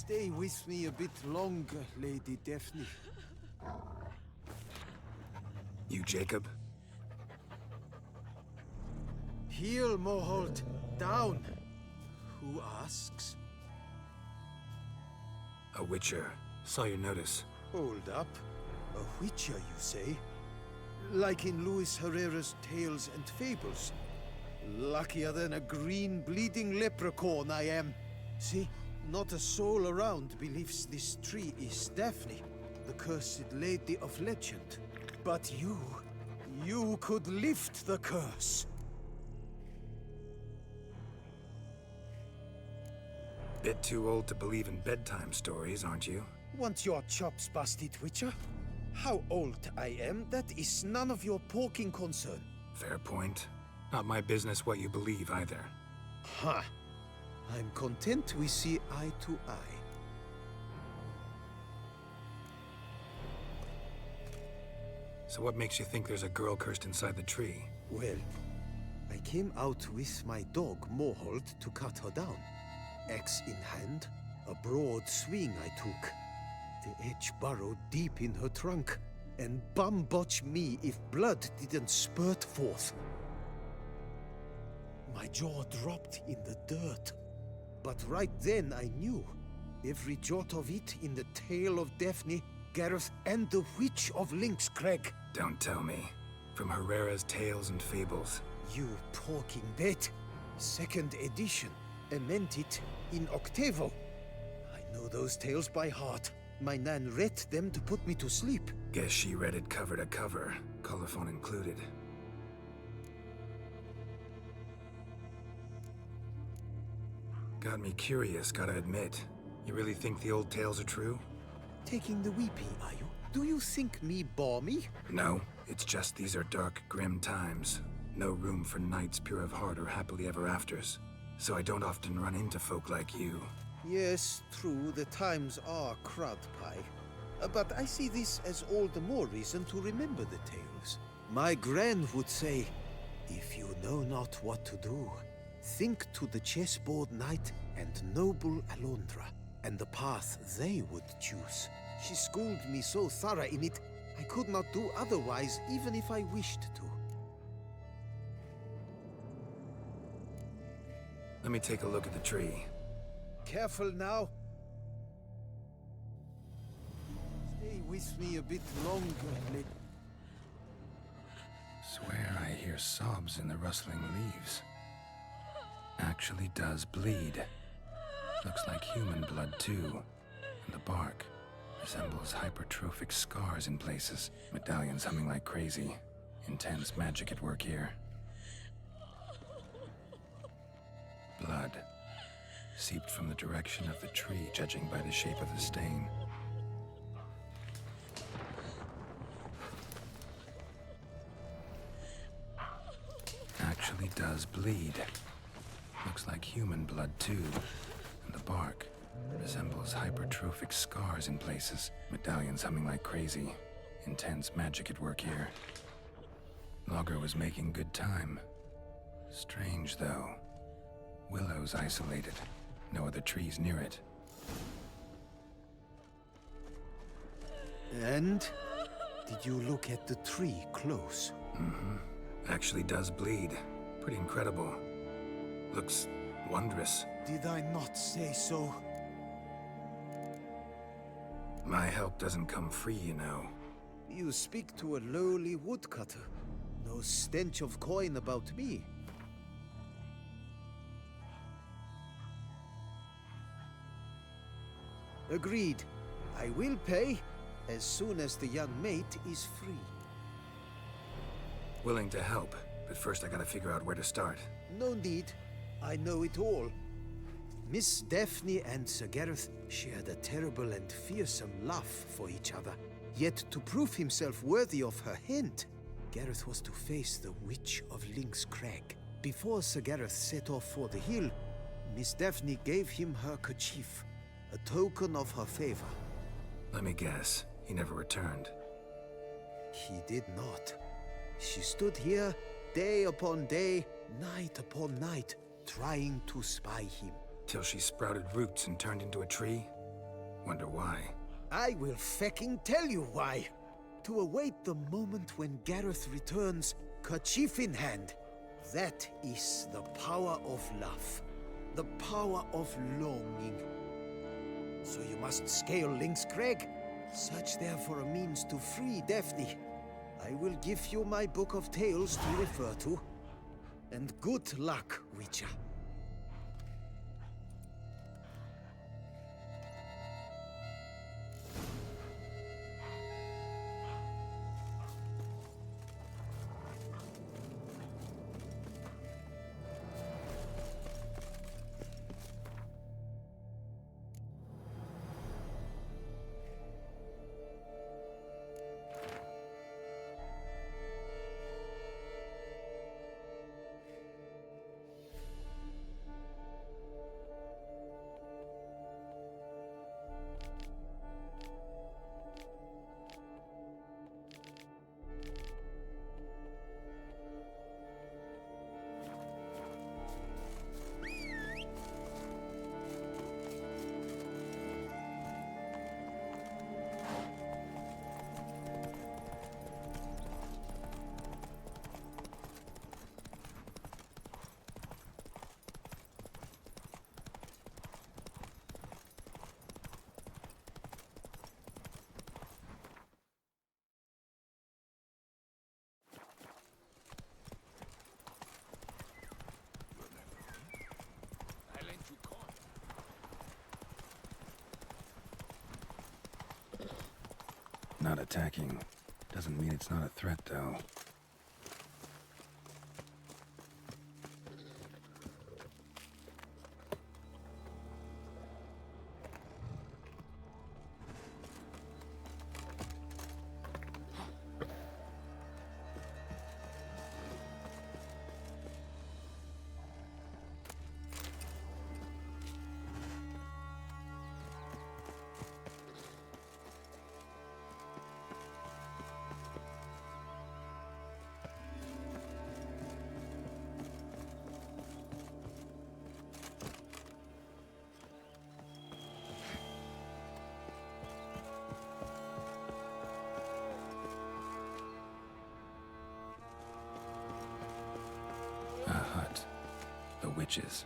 Stay with me a bit longer, Lady Daphne. You Jacob? Heel, Moholt. Down. Who asks? A witcher. Saw your notice. Hold up. A witcher, you say? Like in Luis Herrera's Tales and Fables. Luckier than a green bleeding leprechaun I am. See, not a soul around believes this tree is Daphne, the cursed lady of legend. But you could lift the curse. Bit too old to believe in bedtime stories, aren't you? Want your chops busted, Witcher? How old I am, that is none of your poking concern. Fair point. Not my business what you believe either. Ha! I'm content we see eye to eye. So what makes you think there's a girl cursed inside the tree? Well, I came out with my dog, Moholt, to cut her down. Axe in hand, a broad swing I took. The edge burrowed deep in her trunk, and bum-botch me if blood didn't spurt forth. My jaw dropped in the dirt. But right then I knew. Every jot of it in the tale of Daphne, Gareth, and the Witch of Lynx Crag. Don't tell me. From Herrera's Tales and Fables. You talking bet. Second edition. I meant it in octavo. I know those tales by heart. My nan read them to put me to sleep. Guess she read it cover to cover, colophon included. Got me curious, gotta admit. You really think the old tales are true? Taking the weepy, are you? Do you think me balmy? No, it's just these are dark, grim times. No room for knights pure of heart or happily ever afters. So I don't often run into folk like you. Yes, true, the times are crud pie. But I see this as all the more reason to remember the tales. My gran would say, if you know not what to do, think to the chessboard knight and noble Alondra, and the path they would choose. She schooled me so thorough in it, I could not do otherwise even if I wished to. Let me take a look at the tree. Careful now. Stay with me a bit longer, lady. Swear I hear sobs in the rustling leaves. Actually does bleed. Looks like human blood too. And the bark resembles hypertrophic scars in places. Medallions humming like crazy. Intense magic at work here. Blood seeped from the direction of the tree, judging by the shape of the stain. Actually does bleed. Looks like human blood too. And the bark resembles hypertrophic scars in places. Medallions humming like crazy. Intense magic at work here. Logger was making good time. Strange though. Willow's isolated. No other trees near it. And? Did you look at the tree close? Mm-hmm. Actually does bleed. Pretty incredible. Looks wondrous. Did I not say so? My help doesn't come free, you know. You speak to a lowly woodcutter. No stench of coin about me. Agreed. I will pay as soon as the young mate is free. Willing to help, but first I gotta figure out where to start. No need. I know it all. Miss Daphne and Sir Gareth shared a terrible and fearsome love for each other. Yet to prove himself worthy of her hand, Gareth was to face the Witch of Lynx Crag. Before Sir Gareth set off for the hill, Miss Daphne gave him her kerchief, a token of her favor. Let me guess, he never returned. He did not. She stood here day upon day, night upon night, trying to spy him. Till she sprouted roots and turned into a tree? Wonder why? I will fecking tell you why. To await the moment when Gareth returns, kerchief in hand. That is the power of love. The power of longing. So you must scale Link's Crag. Search there for a means to free Daphne. I will give you my book of tales to refer to. And good luck, Witcher. Not attacking. Doesn't mean it's not a threat, though. A hut. The witches.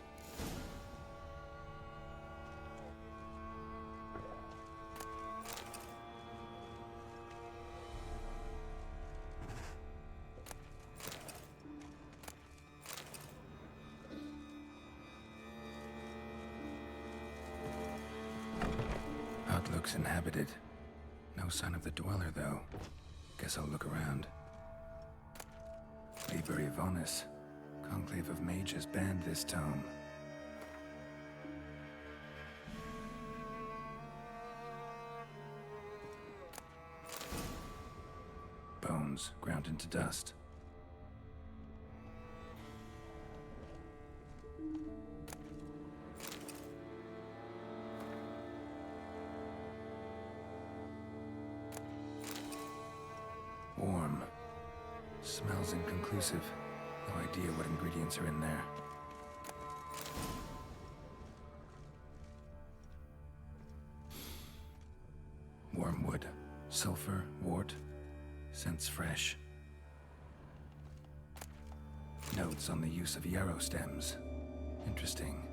Hut looks inhabited. No sign of the dweller, though. Guess I'll look around. Liber Ivonis. Conclave of Mages banned this tome. Bones ground into dust. Warm. Smells inconclusive. No idea what ingredients are in there. Wormwood. Sulfur. Wort. Scents fresh. Notes on the use of yarrow stems. Interesting.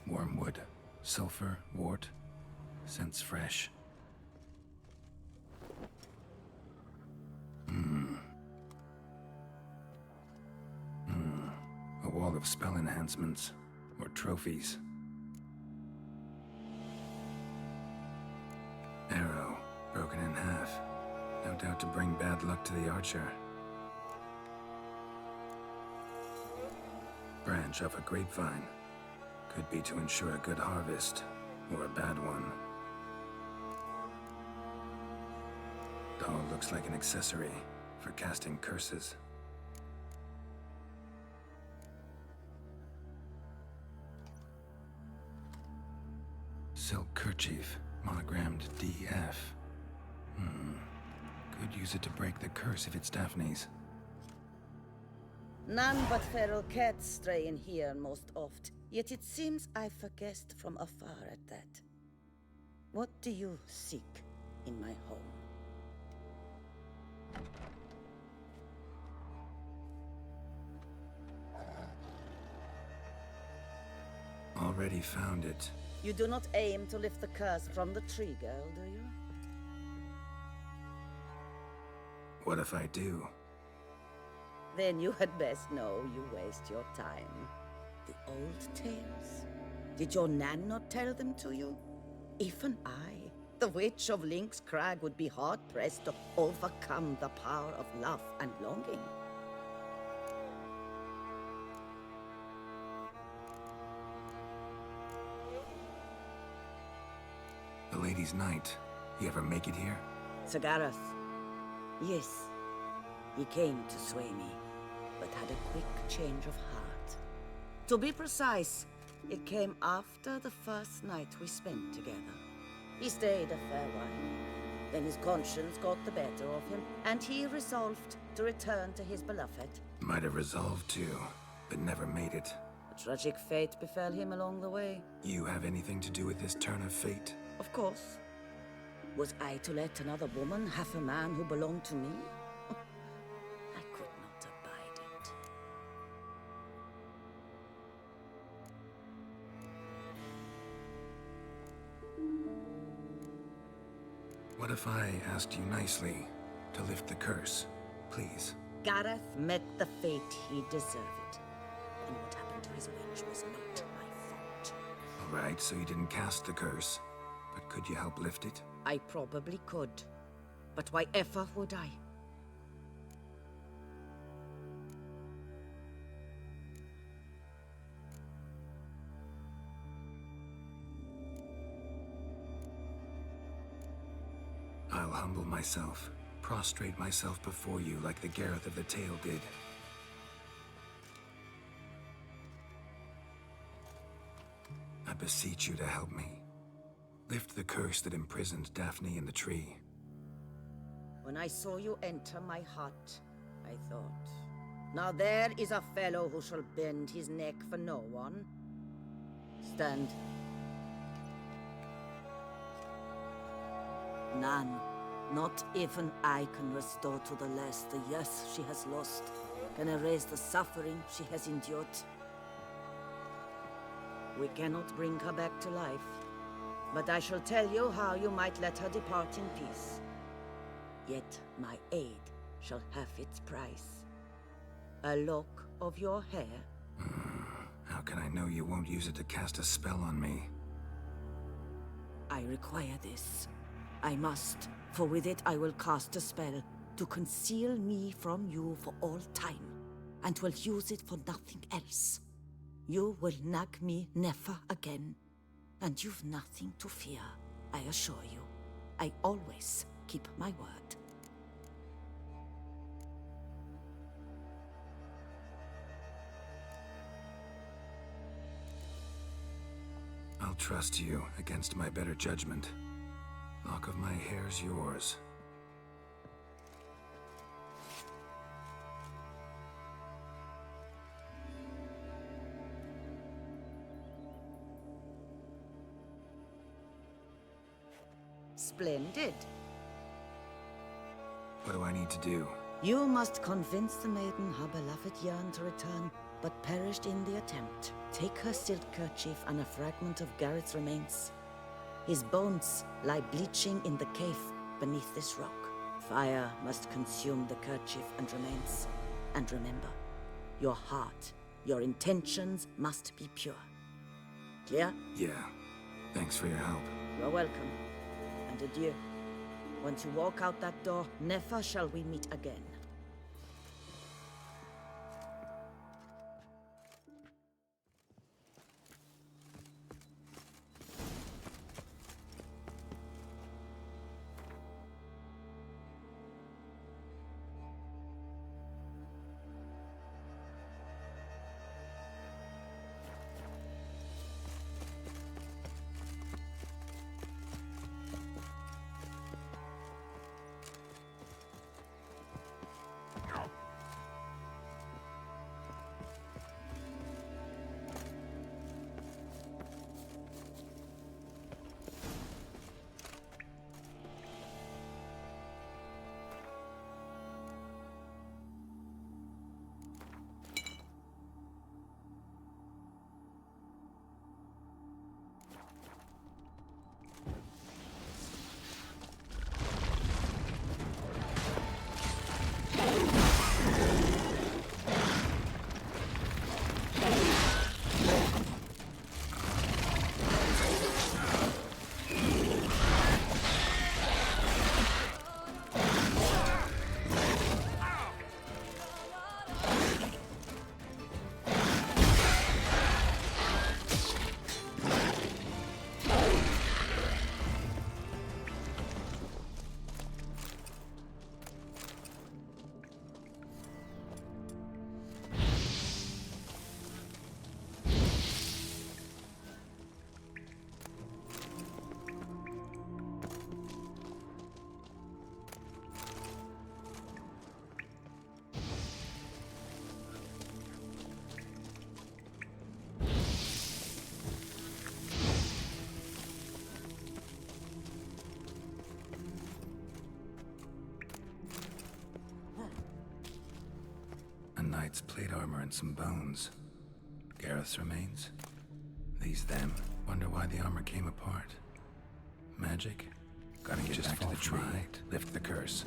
Wormwood. Sulfur, wort, scents fresh. A wall of spell enhancements, or trophies. Arrow, broken in half. No doubt to bring bad luck to the archer. Branch of a grapevine. Could be to ensure a good harvest, or a bad one. Doll looks like an accessory for casting curses. Silk kerchief, monogrammed DF. Could use it to break the curse if it's Daphne's. None but feral cats stray in here most oft, yet it seems I've a guest from afar at that. What do you seek in my home? Already found it. You do not aim to lift the curse from the tree, girl, do you? What if I do? Then you had best know you waste your time. The old tales? Did your Nan not tell them to you? Even I, the Witch of Lynx Crag, would be hard-pressed to overcome the power of love and longing. The Lady's Knight. You ever make it here? Sir Gareth. Yes. He came to sway me, but had a quick change of heart. To be precise, it came after the first night we spent together. He stayed a fair while. Then his conscience got the better of him, and he resolved to return to his beloved. Might have resolved to, but never made it. A tragic fate befell him along the way. You have anything to do with this turn of fate? Of course. Was I to let another woman have a man who belonged to me? I could not abide it. What if I asked you nicely to lift the curse, please? Gareth met the fate he deserved. And what happened to his witch was not my fault. All right, so you didn't cast the curse, but could you help lift it? I probably could. But why ever would I? I'll humble myself, prostrate myself before you like the Geralt of the Tale did. I beseech you to help me. Lift the curse that imprisoned Daphne in the tree. When I saw you enter my hut, I thought, now there is a fellow who shall bend his neck for no one. Stand. None. Not even I can restore to the lass the years she has lost, can erase the suffering she has endured. We cannot bring her back to life, but I shall tell you how you might let her depart in peace. Yet my aid shall have its price. A lock of your hair. How can I know you won't use it to cast a spell on me? I require this. I must, for with it I will cast a spell to conceal me from you for all time, and will use it for nothing else. You will nag me never again, and you've nothing to fear, I assure you. I always keep my word. I'll trust you against my better judgment. Lock of my hair's yours. Splendid. What do I need to do? You must convince the maiden her beloved yearned to return, but perished in the attempt. Take her silk kerchief and a fragment of Gareth's remains. His bones lie bleaching in the cave beneath this rock. Fire must consume the kerchief and remains. And remember, your heart, your intentions must be pure. Clear? Yeah. Thanks for your help. You're welcome. And adieu. Once you walk out that door, never shall we meet again. knight's plate armor and some bones. Gareth's remains? These them? Wonder why the armor came apart. Magic? Gotta get back to the tree. Lift the curse.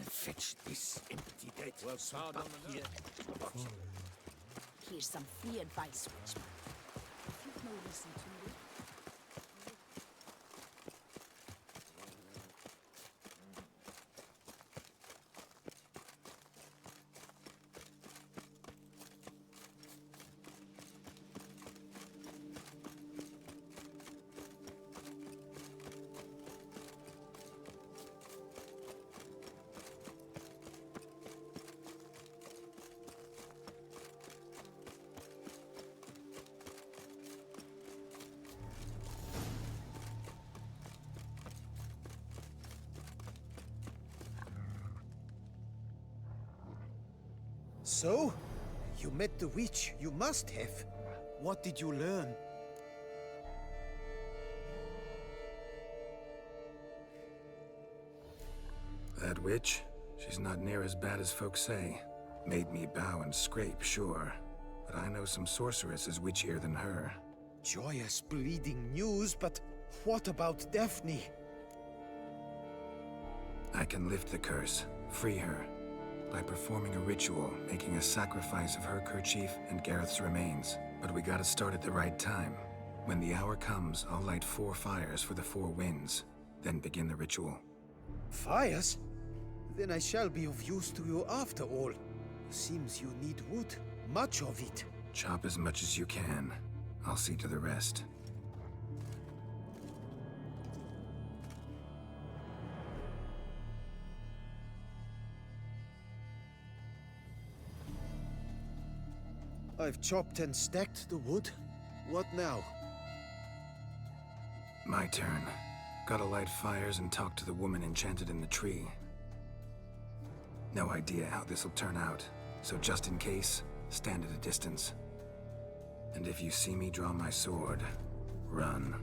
Fetch this empty dead. Well, pardon here. Here's some free advice, Witchman. If you've no listen to me. So? You met the witch. You must have. What did you learn? That witch? She's not near as bad as folks say. Made me bow and scrape, sure. But I know some sorceresses witchier than her. Joyous bleeding news, but what about Daphne? I can lift the curse, free her, by performing a ritual, making a sacrifice of her kerchief and Gareth's remains. But we gotta start at the right time. When the hour comes, I'll light 4 fires for the 4 winds, then begin the ritual. Fires? Then I shall be of use to you after all. Seems you need wood. Much of it. Chop as much as you can. I'll see to the rest. I've chopped and stacked the wood. What now? My turn. Gotta light fires and talk to the woman enchanted in the tree. No idea how this'll turn out, so just in case, stand at a distance. And if you see me draw my sword, run.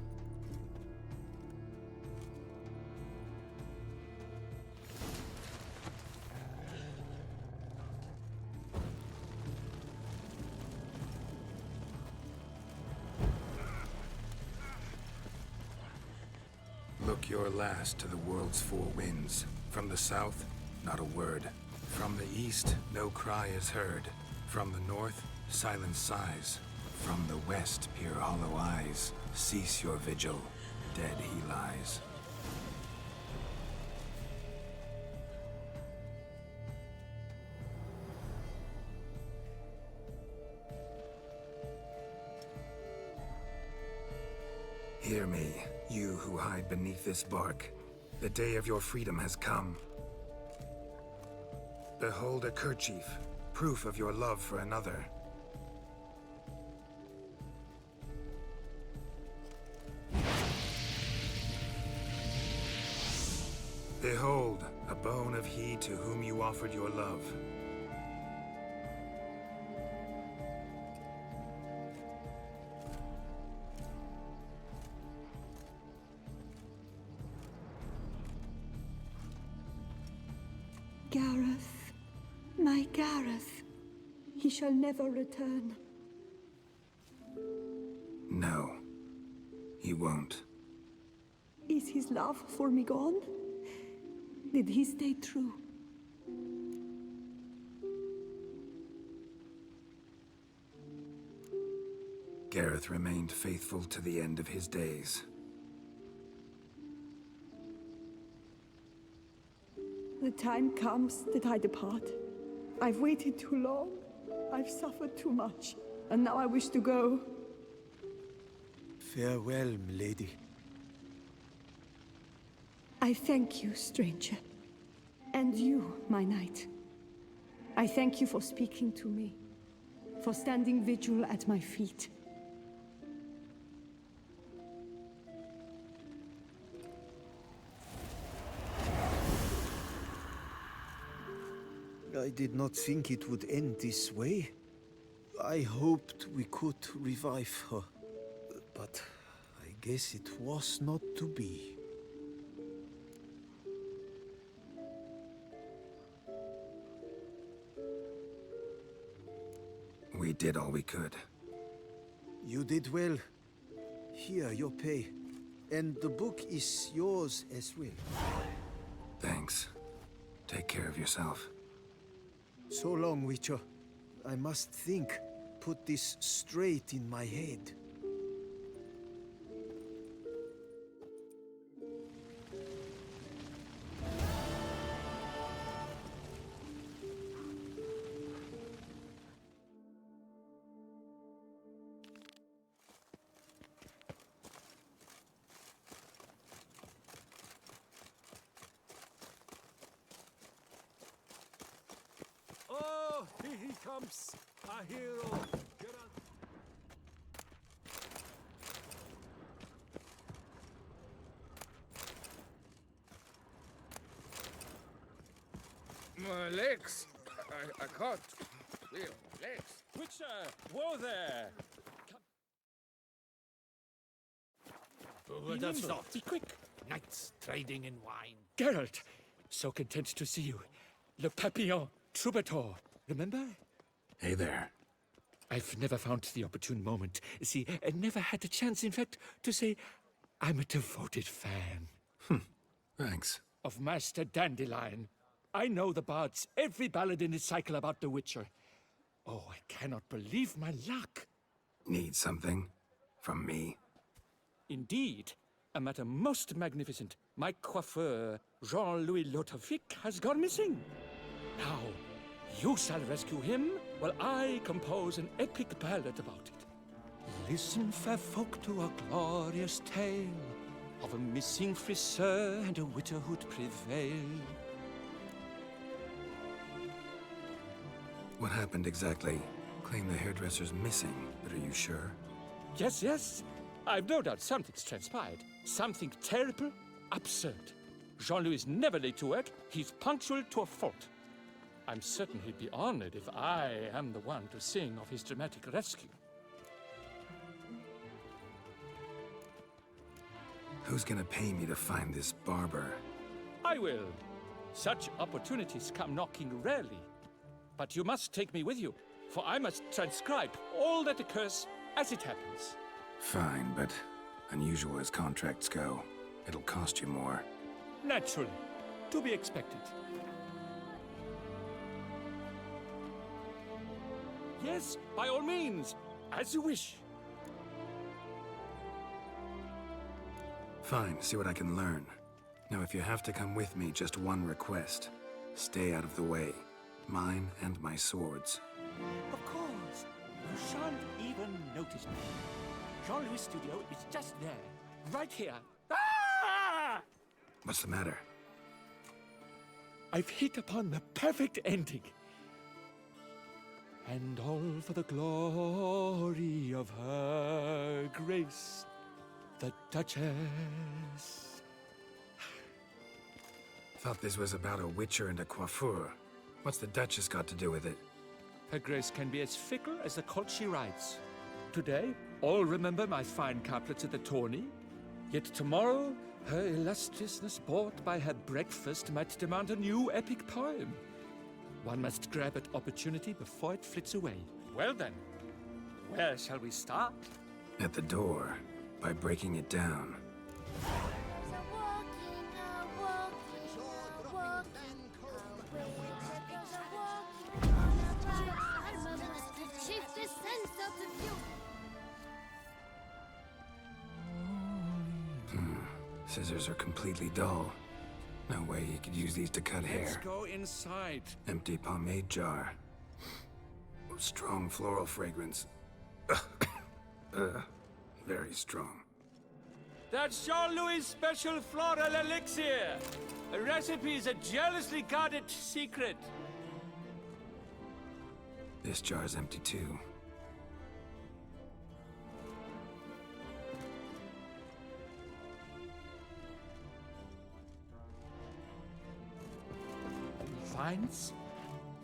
Look your last to the world's 4 winds. From the south, not a word. From the east, no cry is heard. From the north, silence sighs. From the west, peer hollow eyes. Cease your vigil, dead he lies. Hear me, you who hide beneath this bark. The day of your freedom has come. Behold a kerchief, proof of your love for another. Behold, a bone of he to whom you offered your love. Gareth, my Gareth, he shall never return. No, he won't. Is his love for me gone? Did he stay true? Gareth remained faithful to the end of his days. The time comes that I depart. I've waited too long. I've suffered too much. And now I wish to go. Farewell, milady. I thank you, stranger. And you, my knight. I thank you for speaking to me. For standing vigil at my feet. I did not think it would end this way. I hoped we could revive her. But I guess it was not to be. We did all we could. You did well. Here, your pay. And the book is yours as well. Thanks. Take care of yourself. So long, Witcher. I must think. Put this straight in my head. Oh, here he comes! A hero! Geralt. My legs! I can't feel my legs. Witcher! Whoa there! Who Be nimble, be quick! Knights trading in wine. Geralt! So content to see you. Le Papillon, troubadour. Remember? Hey there. I've never found the opportune moment. See, I never had a chance, in fact, to say I'm a devoted fan. Thanks. Of Master Dandelion. I know the bards, every ballad in his cycle about the Witcher. Oh, I cannot believe my luck. Need something? From me? Indeed, a matter most magnificent. My coiffeur, Jean-Louis Lotovic, has gone missing. Now, you shall rescue him, while I compose an epic ballad about it. Listen, fair folk, to a glorious tale of a missing friseur and a widowhood prevail. What happened exactly? Claim the hairdresser's missing, but are you sure? Yes, yes. I've no doubt something's transpired. Something terrible, absurd. Jean-Louis is never late to work. He's punctual to a fault. I'm certain he'd be honored if I am the one to sing of his dramatic rescue. Who's gonna pay me to find this barber? I will. Such opportunities come knocking rarely. But you must take me with you, for I must transcribe all that occurs as it happens. Fine, but unusual as contracts go, it'll cost you more. Naturally. To be expected. Yes, by all means. As you wish. Fine, see what I can learn. Now, if you have to come with me, just one request. Stay out of the way. Mine and my swords. Of course. You shan't even notice me. Jean-Louis' studio is just there. Right here. Ah! What's the matter? I've hit upon the perfect ending. And all for the glory of her grace, the Duchess. Thought this was about a witcher and a coiffeur. What's the Duchess got to do with it? Her grace can be as fickle as the colt she rides. Today, all remember my fine couplets at the tourney. Yet tomorrow, her illustriousness bought by her breakfast might demand a new epic poem. One must grab at opportunity before it flits away. Well then, where shall we start? At the door, by breaking it down. Scissors are completely dull. No way he could use these to cut Let's hair. go inside. Empty pomade jar. Strong floral fragrance. Very strong. That's Jean-Louis' special floral elixir. A recipe is a jealously guarded secret. This jar's empty too. Finds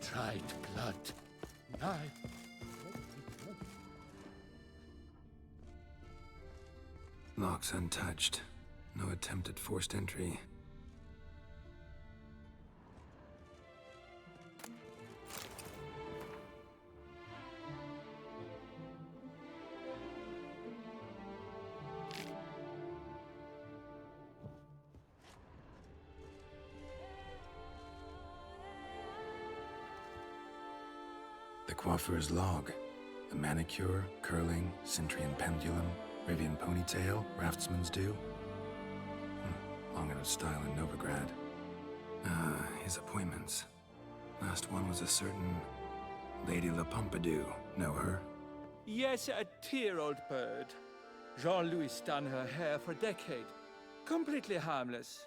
dried blood. Knife. Lock's untouched. No attempt at forced entry. The coiffeur's log. A manicure, curling, Centrian pendulum, Rivian ponytail, raftsman's due. Long out of style in Novigrad. His appointments. Last one was a certain Lady La Pompadour. Know her? Yes, a dear old bird. Jean-Louis done her hair for a decade. Completely harmless.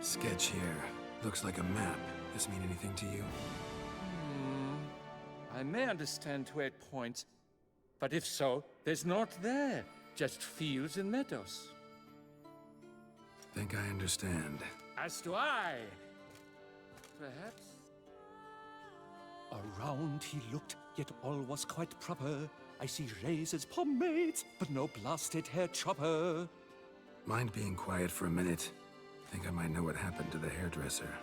Sketch here. Looks like a map. This mean anything to you? I may understand where it points, but if so, there's not there. Just fields and meadows. Think I understand. As do I. Perhaps? Around he looked, yet all was quite proper. I see razors, pomades, but no blasted hair chopper. Mind being quiet for a minute? Think I might know what happened to the hairdresser.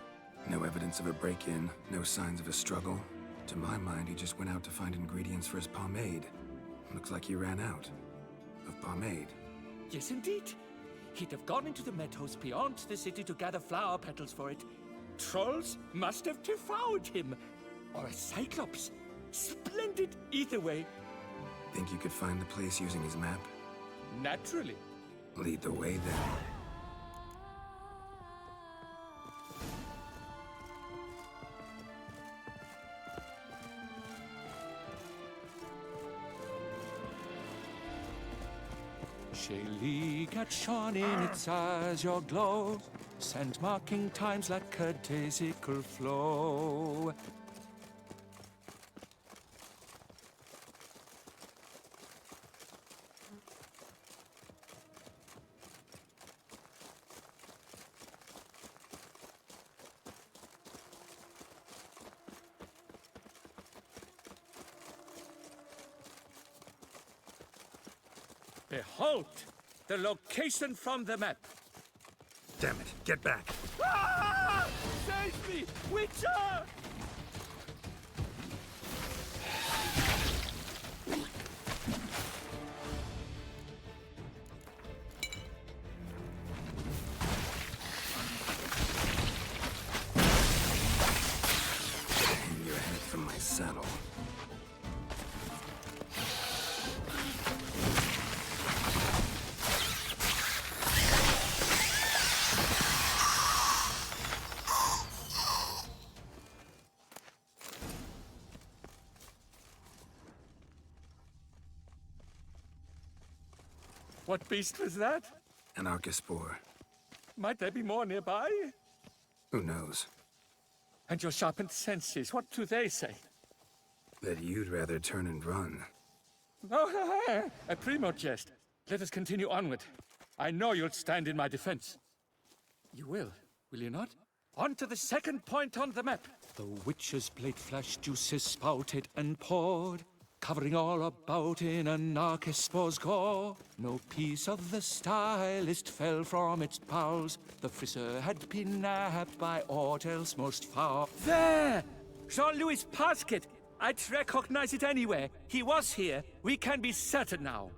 No evidence of a break-in, no signs of a struggle. To my mind, he just went out to find ingredients for his pomade. Looks like he ran out. Of pomade. Yes, indeed. He'd have gone into the meadows beyond the city to gather flower petals for it. Trolls must have devoured him. Or a cyclops. Splendid either way. Think you could find the place using his map? Naturally. Lead the way then. Shaylee got shone in its azure glow, sand marking times like a daisical flow. Behold, the location from the map. Damn it, get back! Ah! Save me, Witcher! Hang your head from my saddle. What beast was that? An archospore. Might there be more nearby? Who knows? And your sharpened senses, what do they say? That you'd rather turn and run. Oh, a primo jest. Let us continue onward. I know you'll stand in my defense. You will you not? On to the second point on the map. The witch's blade flash juices spouted and poured, covering all about in an archospore's gore. No piece of the stylist fell from its bowels. The friseur had been nabbed by aught else most foul. There! Jean-Louis' basket! I'd recognize it anywhere. He was here. We can be certain now.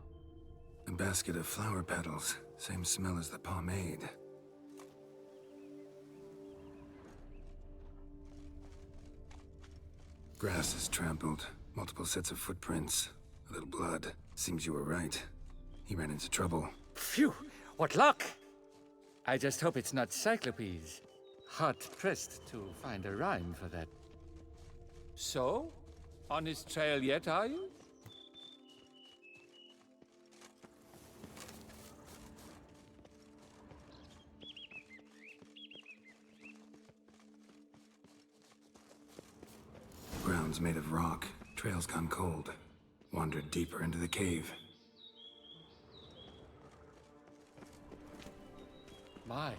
A basket of flower petals. Same smell as the pomade. Grass is trampled. Multiple sets of footprints. A little blood. Seems you were right. He ran into trouble. Phew! What luck! I just hope it's not Cyclopes. Hard-pressed to find a rhyme for that. So? On his trail yet, are you? Ground's made of rock. Trail's gone cold. Wandered deeper into the cave. My,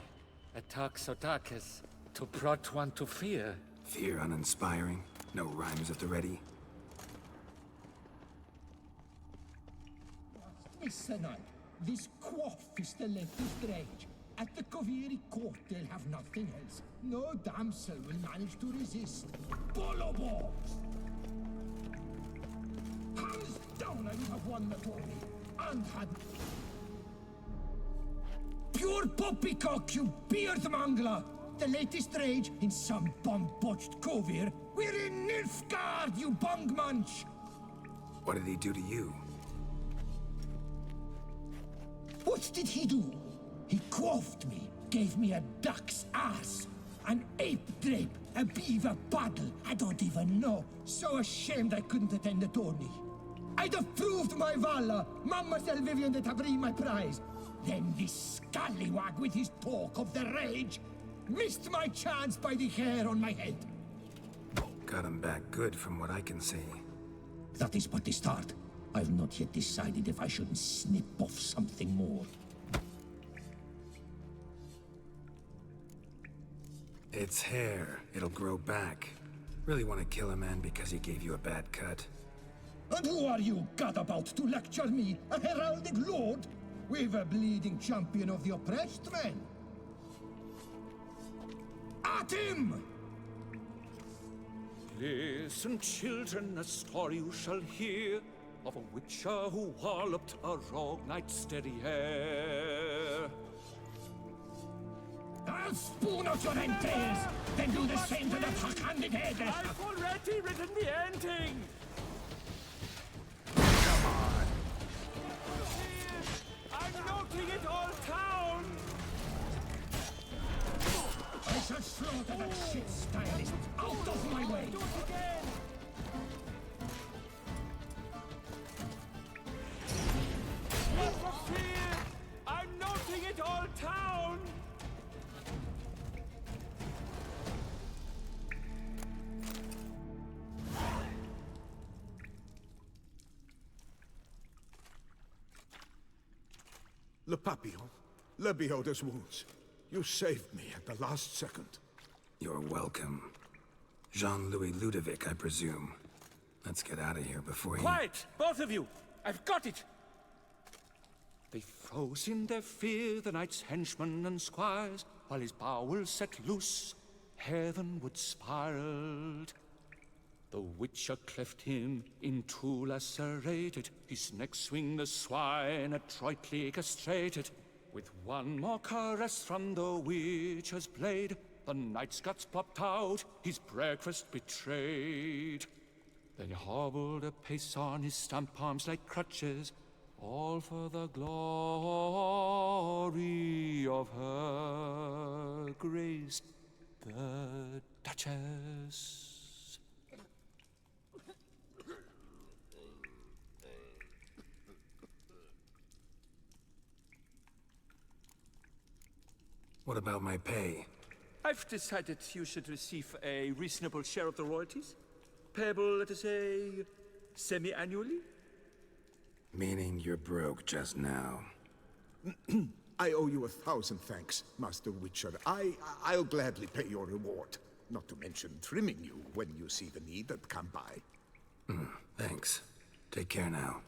a talk so dark as to brought one to fear. Fear uninspiring. No rhymes at the ready. Listen, this quaff is the latest rage. At the Koviri court, they'll have nothing else. No damsel will manage to resist. Bolobos! Hands down, I would have won the tourney. And had... Pure poppycock, you beard mangler! The latest rage in some bomb-botched Kovir. We're in Nilfgaard, you bung munch! What did he do to you? What did he do? He quaffed me, gave me a duck's ass, an ape drape, a beaver paddle, I don't even know. So ashamed I couldn't attend the tourney. I'd have proved my valor, Mademoiselle Vivian de Tabry my prize. Then this scallywag with his talk of the rage missed my chance by the hair on my head. Got him back good from what I can see. That is but the start. I've not yet decided if I shouldn't snip off something more. It's hair. It'll grow back. Really want to kill a man because he gave you a bad cut? And who are you, gadabout, to lecture me, a heraldic lord? We've a bleeding champion of the oppressed men. At him! Listen, children, a story you shall hear of a witcher who walloped a rogue knight's steady hair. I'll spoon out your entrails, then do the same to the tuck-handed head. I've already written the ending! I'm noting it all down! I shall slaughter that shit stylist out of my way. Do it again! Never fear! I'm noting it all down! Le Papillon, Le Beholder's wounds. You saved me at the last second. You're welcome. Jean-Louis Ludovic, I presume. Let's get out of here before he... Quiet! Both of you! I've got it! They froze in their fear, the knight's henchmen and squires, while his bowels set loose, heavenward spiraled. The witcher cleft him in two lacerated, his neck swing the swine adroitly castrated. With one more caress from the witcher's blade, the knight's guts popped out, his breakfast betrayed. Then he hobbled a pace on his stump arms like crutches, all for the glory of her grace, the Duchess. What about my pay? I've decided you should receive a reasonable share of the royalties. Payable, let us say, semi-annually? Meaning you're broke just now. I owe you 1,000 thanks, Master Witcher. I'll gladly pay your reward. Not to mention trimming you when you see the need that come by. Thanks. Take care now.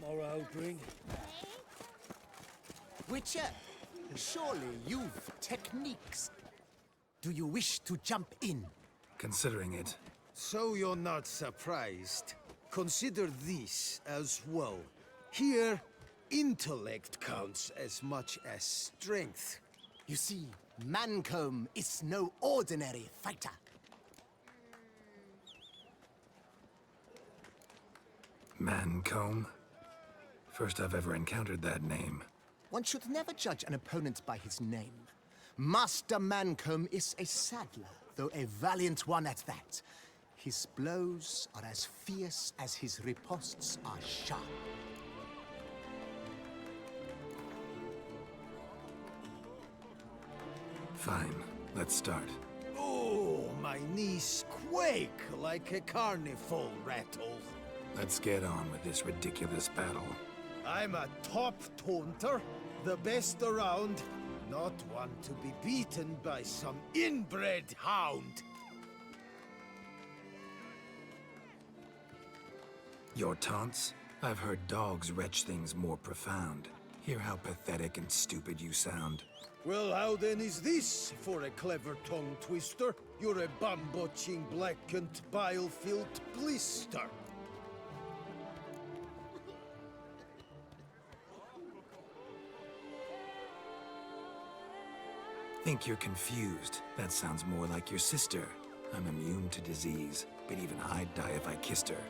Tomorrow I'll bring. Witcher, surely you've techniques. Do you wish to jump in? Considering it. So you're not surprised. Consider this as well. Here, intellect counts as much as strength. You see, Mancomb is no ordinary fighter. Mancomb? First I've ever encountered that name. One should never judge an opponent by his name. Master Mancomb is a saddler, though a valiant one at that. His blows are as fierce as his riposts are sharp. Fine, let's start. Oh, my knees quake like a carnival rattle. Let's get on with this ridiculous battle. I'm a top taunter, the best around, not one to be beaten by some inbred hound. Your taunts? I've heard dogs retch things more profound. Hear how pathetic and stupid you sound. Well, how then is this for a clever tongue twister? You're a bum-botching, blackened, bile-filled blister. Think you're confused. That sounds more like your sister. I'm immune to disease, but even I'd die if I kissed her.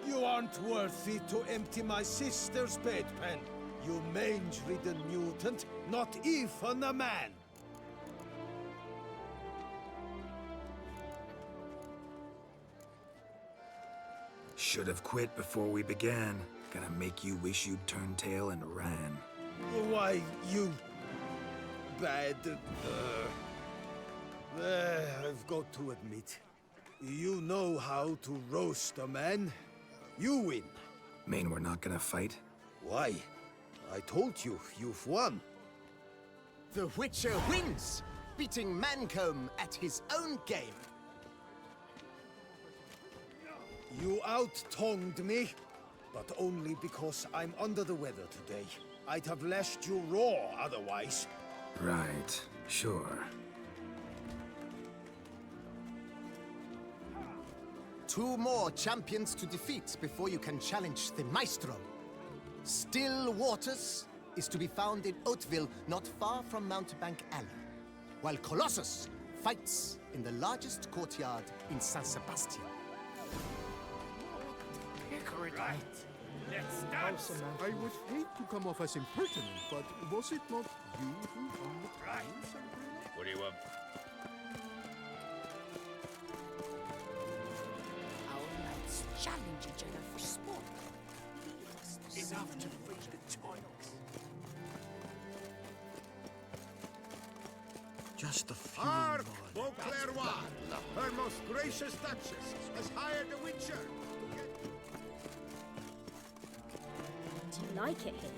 You aren't worthy to empty my sister's bedpan. You mange-ridden mutant, not even a man. Should have quit before we began. Gonna make you wish you'd turned tail and ran. Why, you... bad... I've got to admit, you know how to roast a man. You win. Mean we're not gonna fight? Why? I told you, you've won. The Witcher wins, beating Mancomb at his own game. You out-tongued me, but only because I'm under the weather today. I'd have lashed you raw otherwise. Right, sure. Two more champions to defeat before you can challenge the Maestro. Still Waters is to be found in Oatville, not far from Mountebank Alley, while Colossus fights in the largest courtyard in San Sebastian. Let's dance! I would hate to come off as impertinent, but was it not you who owned the prize? What do you want? Our knights challenge each other for sport. Enough to face the toilets. Just a few Hark, more. Beauclerc! Her most gracious duchess has hired a witcher. Do you like it here?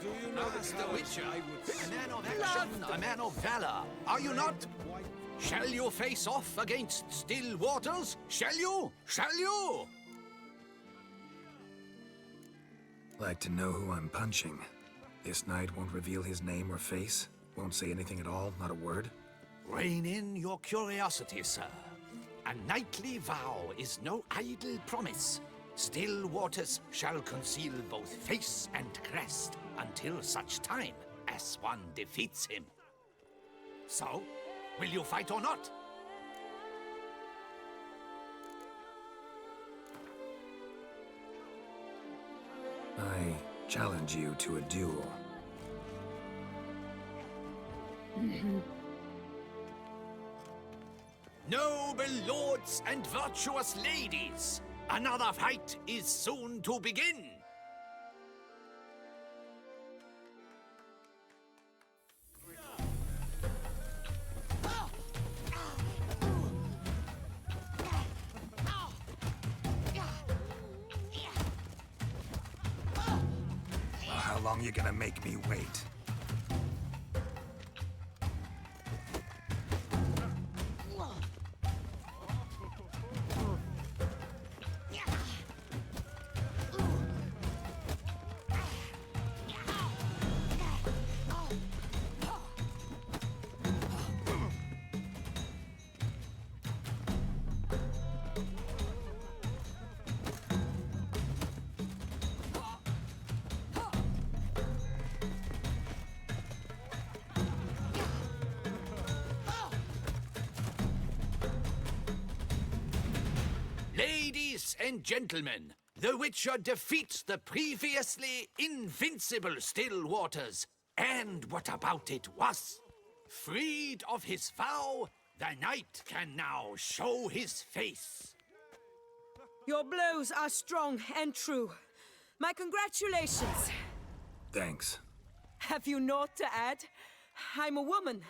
Do you know The Witcher, I would a man of action, a man of valor. Are you not? Shall you face off against Still Waters? Shall you? Shall you? Like to know who I'm punching. This knight won't reveal his name or face. Won't say anything at all, not a word. Rein in your curiosity, sir. A knightly vow is no idle promise. Still Waters shall conceal both face and crest until such time as one defeats him. So, will you fight or not? I challenge you to a duel. Noble lords and virtuous ladies, another fight is soon to begin. How long you gonna make me wait? and gentlemen, the Witcher defeats the previously invincible still waters. And what about it was? Freed of his vow, the knight can now show his face. Your blows are strong and true. My congratulations. Thanks. Have you naught to add? I'm a woman.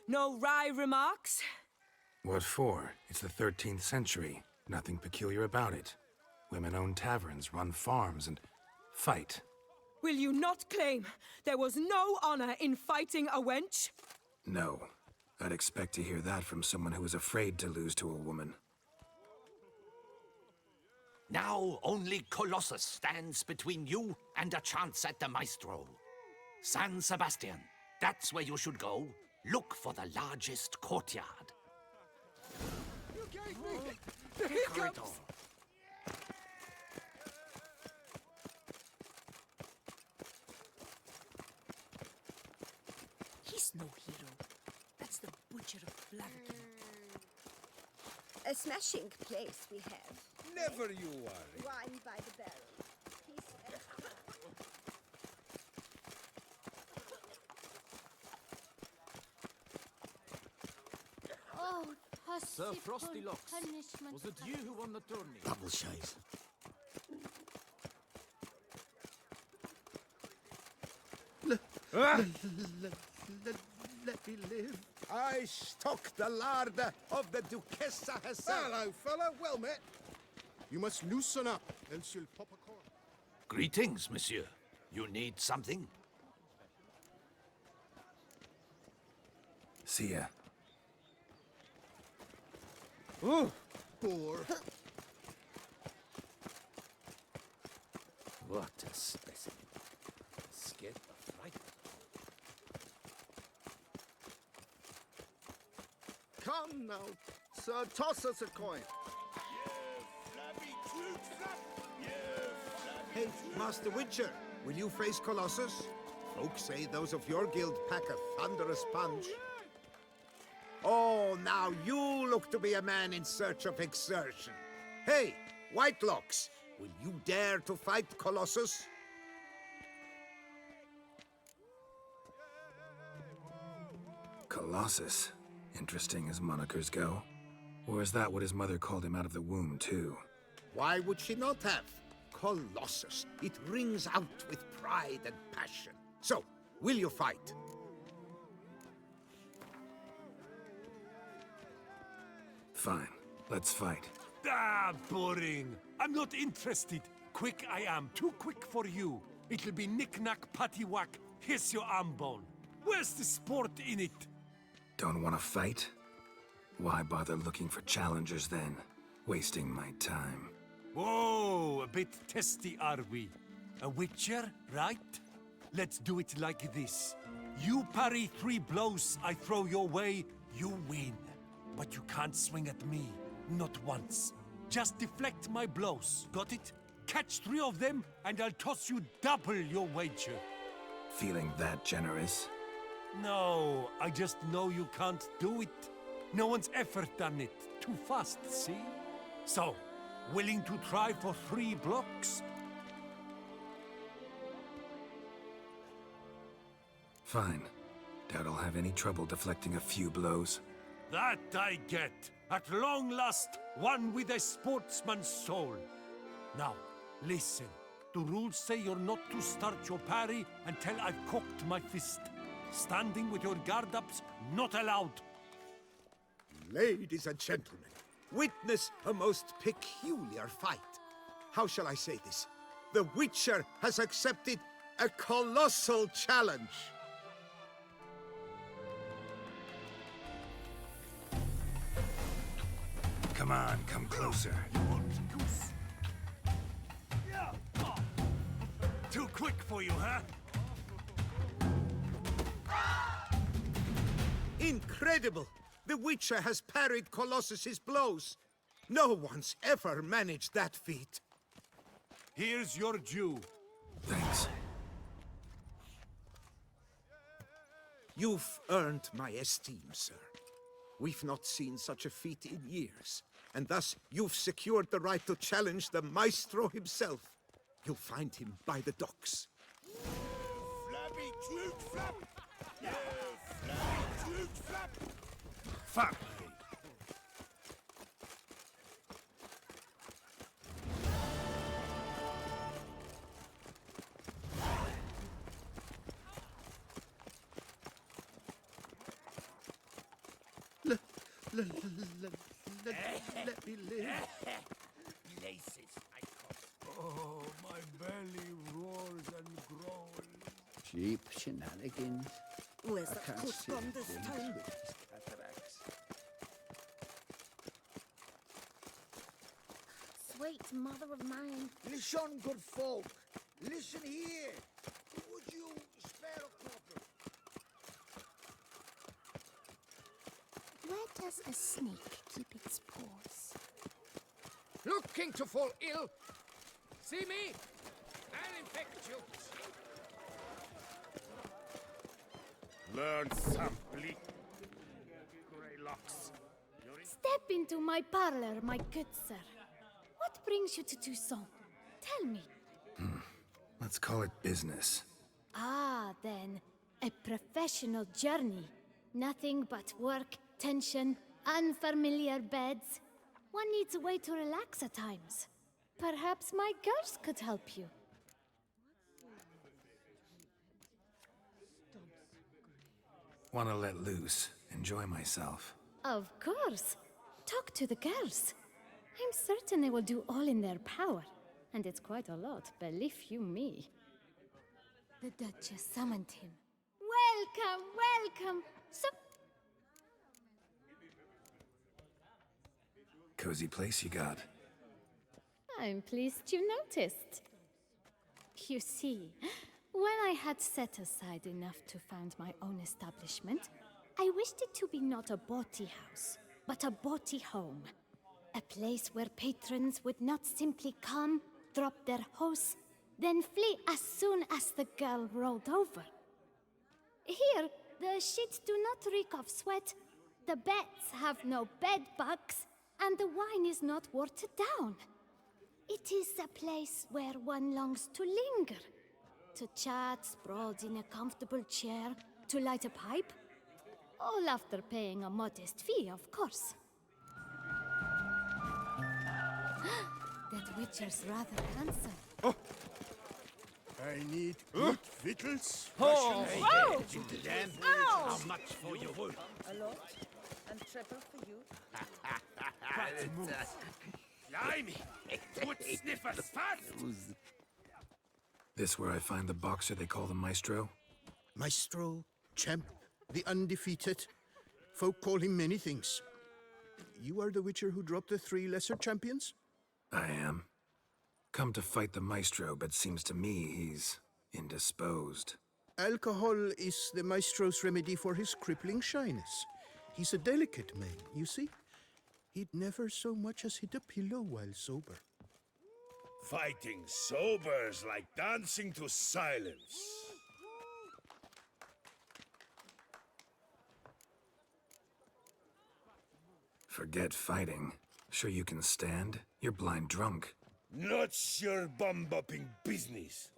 No wry remarks? What for? It's the 13th century. Nothing peculiar about it. Women own taverns, run farms, and fight. Will you not claim there was no honor in fighting a wench? No. I'd expect to hear that from someone who was afraid to lose to a woman. Now only Colossus stands between you and a chance at the Maestro. San Sebastian, that's where you should go. Look for the largest courtyard. You gave me The corridor. He's no hero. That's the Butcher of Blaviken. A smashing place we have. Never you worry. Wine by the barrel. Peace and Oh, Sir Frosty Locks, punishment. was it you who won the tourney? Double shave. Let me live. I stock the larder of the Duchessa herself. Hello, fella. Well met. You must loosen up, else you'll pop a cork. Greetings, monsieur. You need something? See ya. Oh, poor. What a specimen. Scared of fright. Come now, sir, toss us a coin. Hey, Master Witcher, will you face Colossus? Folks say those of your guild pack a thunderous punch. Oh, now you look to be a man in search of exertion. Hey, Whitelocks, will you dare to fight Colossus? Colossus. Interesting as monikers go. Or is that what his mother called him out of the womb, too? Why would she not have? Colossus. It rings out with pride and passion. So, will you fight? Fine. Let's fight. Ah, boring. I'm not interested. Quick I am. Too quick for you. It'll be knick-knack, patty-whack. Here's your arm bone. Where's the sport in it? Don't want to fight? Why bother looking for challengers then? Wasting my time. Whoa, a bit testy are we? A witcher, right? Let's do it like this. You parry 3 blows I throw your way, you win. But you can't swing at me. Not once. Just deflect my blows. Got it? Catch 3 of them, and I'll toss you double your wager. Feeling that generous? No, I just know you can't do it. No one's ever done it. Too fast, see? So, willing to try for 3 blocks? Fine. Doubt I'll have any trouble deflecting a few blows. That I get. At long last, one with a sportsman's soul. Now, listen. The rules say you're not to start your parry until I've cocked my fist. Standing with your guard-ups, not allowed. Ladies and gentlemen, witness a most peculiar fight. How shall I say this? The Witcher has accepted a colossal challenge. Come on, come closer. Too quick for you, huh? Incredible! The Witcher has parried Colossus's blows. No one's ever managed that feat. Here's your due. Thanks. You've earned my esteem, sir. We've not seen such a feat in years, and thus you've secured the right to challenge the Maestro himself. You'll find him by the docks. Flabby cute flap! Yeah, flabby cute flap! Fuck me! Let me live. Places, I call. Oh, my belly roars and growls. Cheap shenanigans. Where's I the can't cook see from this them time? with these cataracts. Sweet mother of mine. Listen, good folk. Listen here. Would you spare a copper? Where does a snake keep its paws? Looking to fall ill. See me? I'll infect you. Learn some bleak grey locks. Step into my parlor, my good sir. What brings you to Toussaint? Tell me. Let's call it business. Ah, then, a professional journey. Nothing but work, tension, unfamiliar beds. One needs a way to relax at times. Perhaps my girls could help you. Wanna let loose, enjoy myself. Of course. Talk to the girls. I'm certain they will do all in their power. And it's quite a lot, believe you me. The Duchess summoned him. Welcome, welcome. So... Cozy place you got. I'm pleased you noticed. You see, when I had set aside enough to found my own establishment, I wished it to be not a bawdy house, but a bawdy home. A place where patrons would not simply come, drop their hose, then flee as soon as the girl rolled over. Here, the sheets do not reek of sweat, the beds have no bed bugs, and the wine is not watered down. It is a place where one longs to linger, to chat sprawled in a comfortable chair, to light a pipe. All after paying a modest fee, of course. That Witcher's rather handsome. Oh. I need good victuals. Oh! Oh! Damn. Ow! How much for your wool? A lot. And triple for you. Blimey! Good sniffers fast! This where I find the boxer they call the Maestro? Maestro, champ, the undefeated. Folk call him many things. You are the Witcher who dropped the 3 lesser champions? I am. Come to fight the Maestro, but seems to me he's indisposed. Alcohol is the Maestro's remedy for his crippling shyness. He's a delicate man, you see. He'd never so much as hit a pillow while sober. Fighting sober's like dancing to silence. Forget fighting. Sure you can stand? You're blind drunk. Not your bum-bopping business.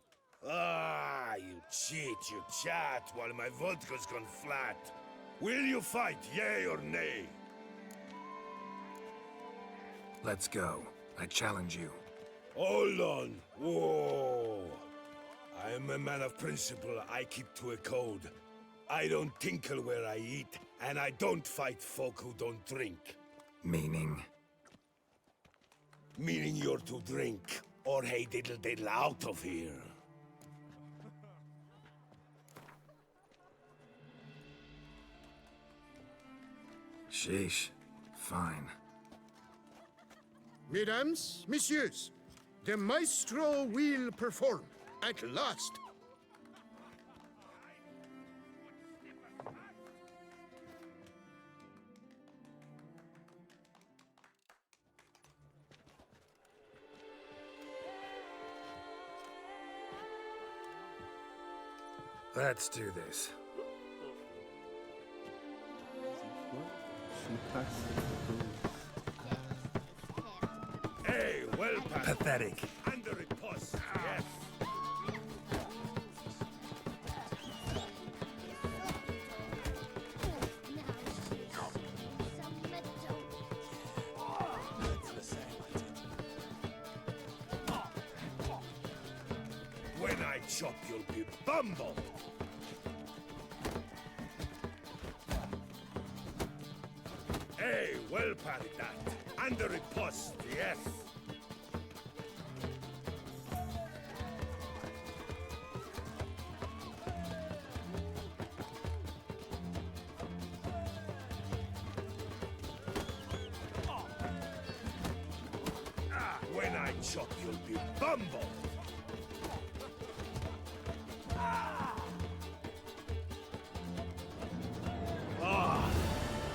Ah, you cheat, you chat, while my vodka's gone flat. Will you fight, yay or nay? Let's go. I challenge you. Hold on. Whoa. I am a man of principle. I keep to a code. I don't tinkle where I eat, and I don't fight folk who don't drink. Meaning? Meaning you're to drink, or hey diddle diddle out of here. Sheesh. Fine. Mesdames, messieurs, the Maestro will perform, at last. Let's do this. Hey, well, Pathetic. under a post, yes. When I chop, you'll be bumbled. Hey, well parried that. Under a post, yes. When I chop, you'll be bumbled. Ah,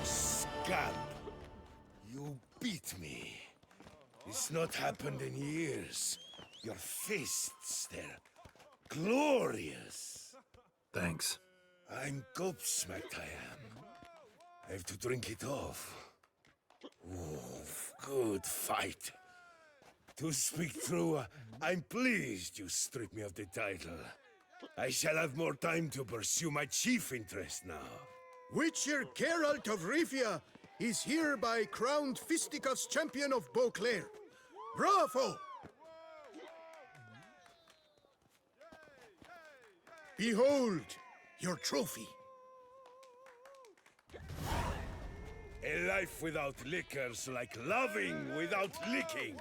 scamp. You beat me. It's not happened in years. Your fists, they're glorious. Thanks. I'm gobsmacked, I am. I have to drink it off. Ooh, good fight. To speak true, I'm pleased you stripped me of the title. I shall have more time to pursue my chief interest now. Witcher Geralt of Rivia is hereby crowned fisticuffs champion of Beauclair. Bravo! Behold your trophy. A life without liquor's like loving without licking.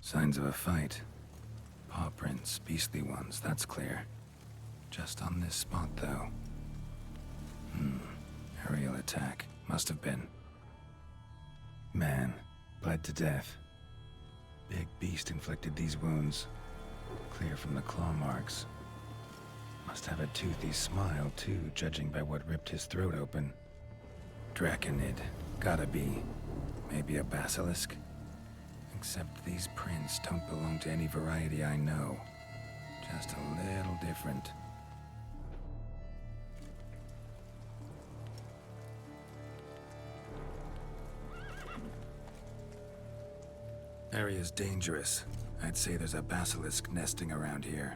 Signs of a fight. Paw prints, beastly ones, that's clear. Just on this spot, though. Aerial attack. Must have been. Man, bled to death. Big beast inflicted these wounds. Clear from the claw marks. Must have a toothy smile, too, judging by what ripped his throat open. Draconid. Gotta be. Maybe a basilisk? Except these prints don't belong to any variety I know. Just a little different. Area's dangerous. I'd say there's a basilisk nesting around here.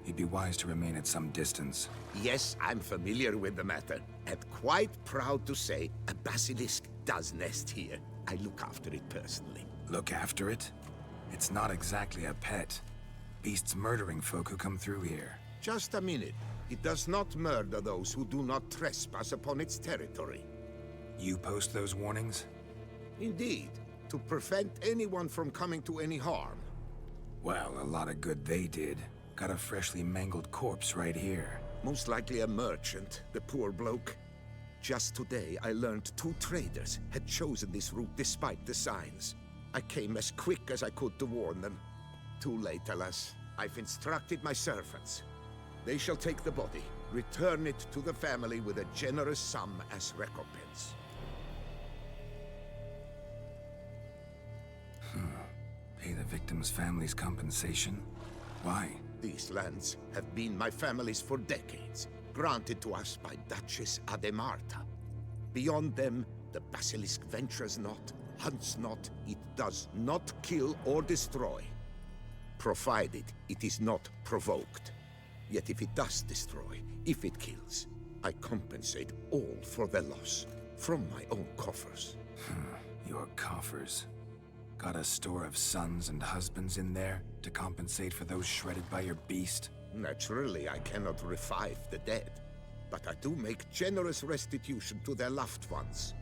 You'd be wise to remain at some distance. Yes, I'm familiar with the matter, and quite proud to say a basilisk does nest here. I look after it personally. Look after it? It's not exactly a pet. Beasts murdering folk who come through here. Just a minute. It does not murder those who do not trespass upon its territory. You post those warnings? Indeed, to prevent anyone from coming to any harm. Well, a lot of good they did. Got a freshly mangled corpse right here. Most likely a merchant, the poor bloke. Just today, I learned 2 traders had chosen this route despite the signs. I came as quick as I could to warn them. Too late, alas. I've instructed my servants. They shall take the body, return it to the family with a generous sum as recompense. Pay the victim's family's compensation? Why? These lands have been my family's for decades, granted to us by Duchess Ademarta. Beyond them, the basilisk ventures not, hunts not, it does not kill or destroy. Provided it is not provoked. Yet if it does destroy, if it kills, I compensate all for the loss, from my own coffers. Your coffers. Got a store of sons and husbands in there to compensate for those shredded by your beast? Naturally, I cannot revive the dead, but I do make generous restitution to their loved ones.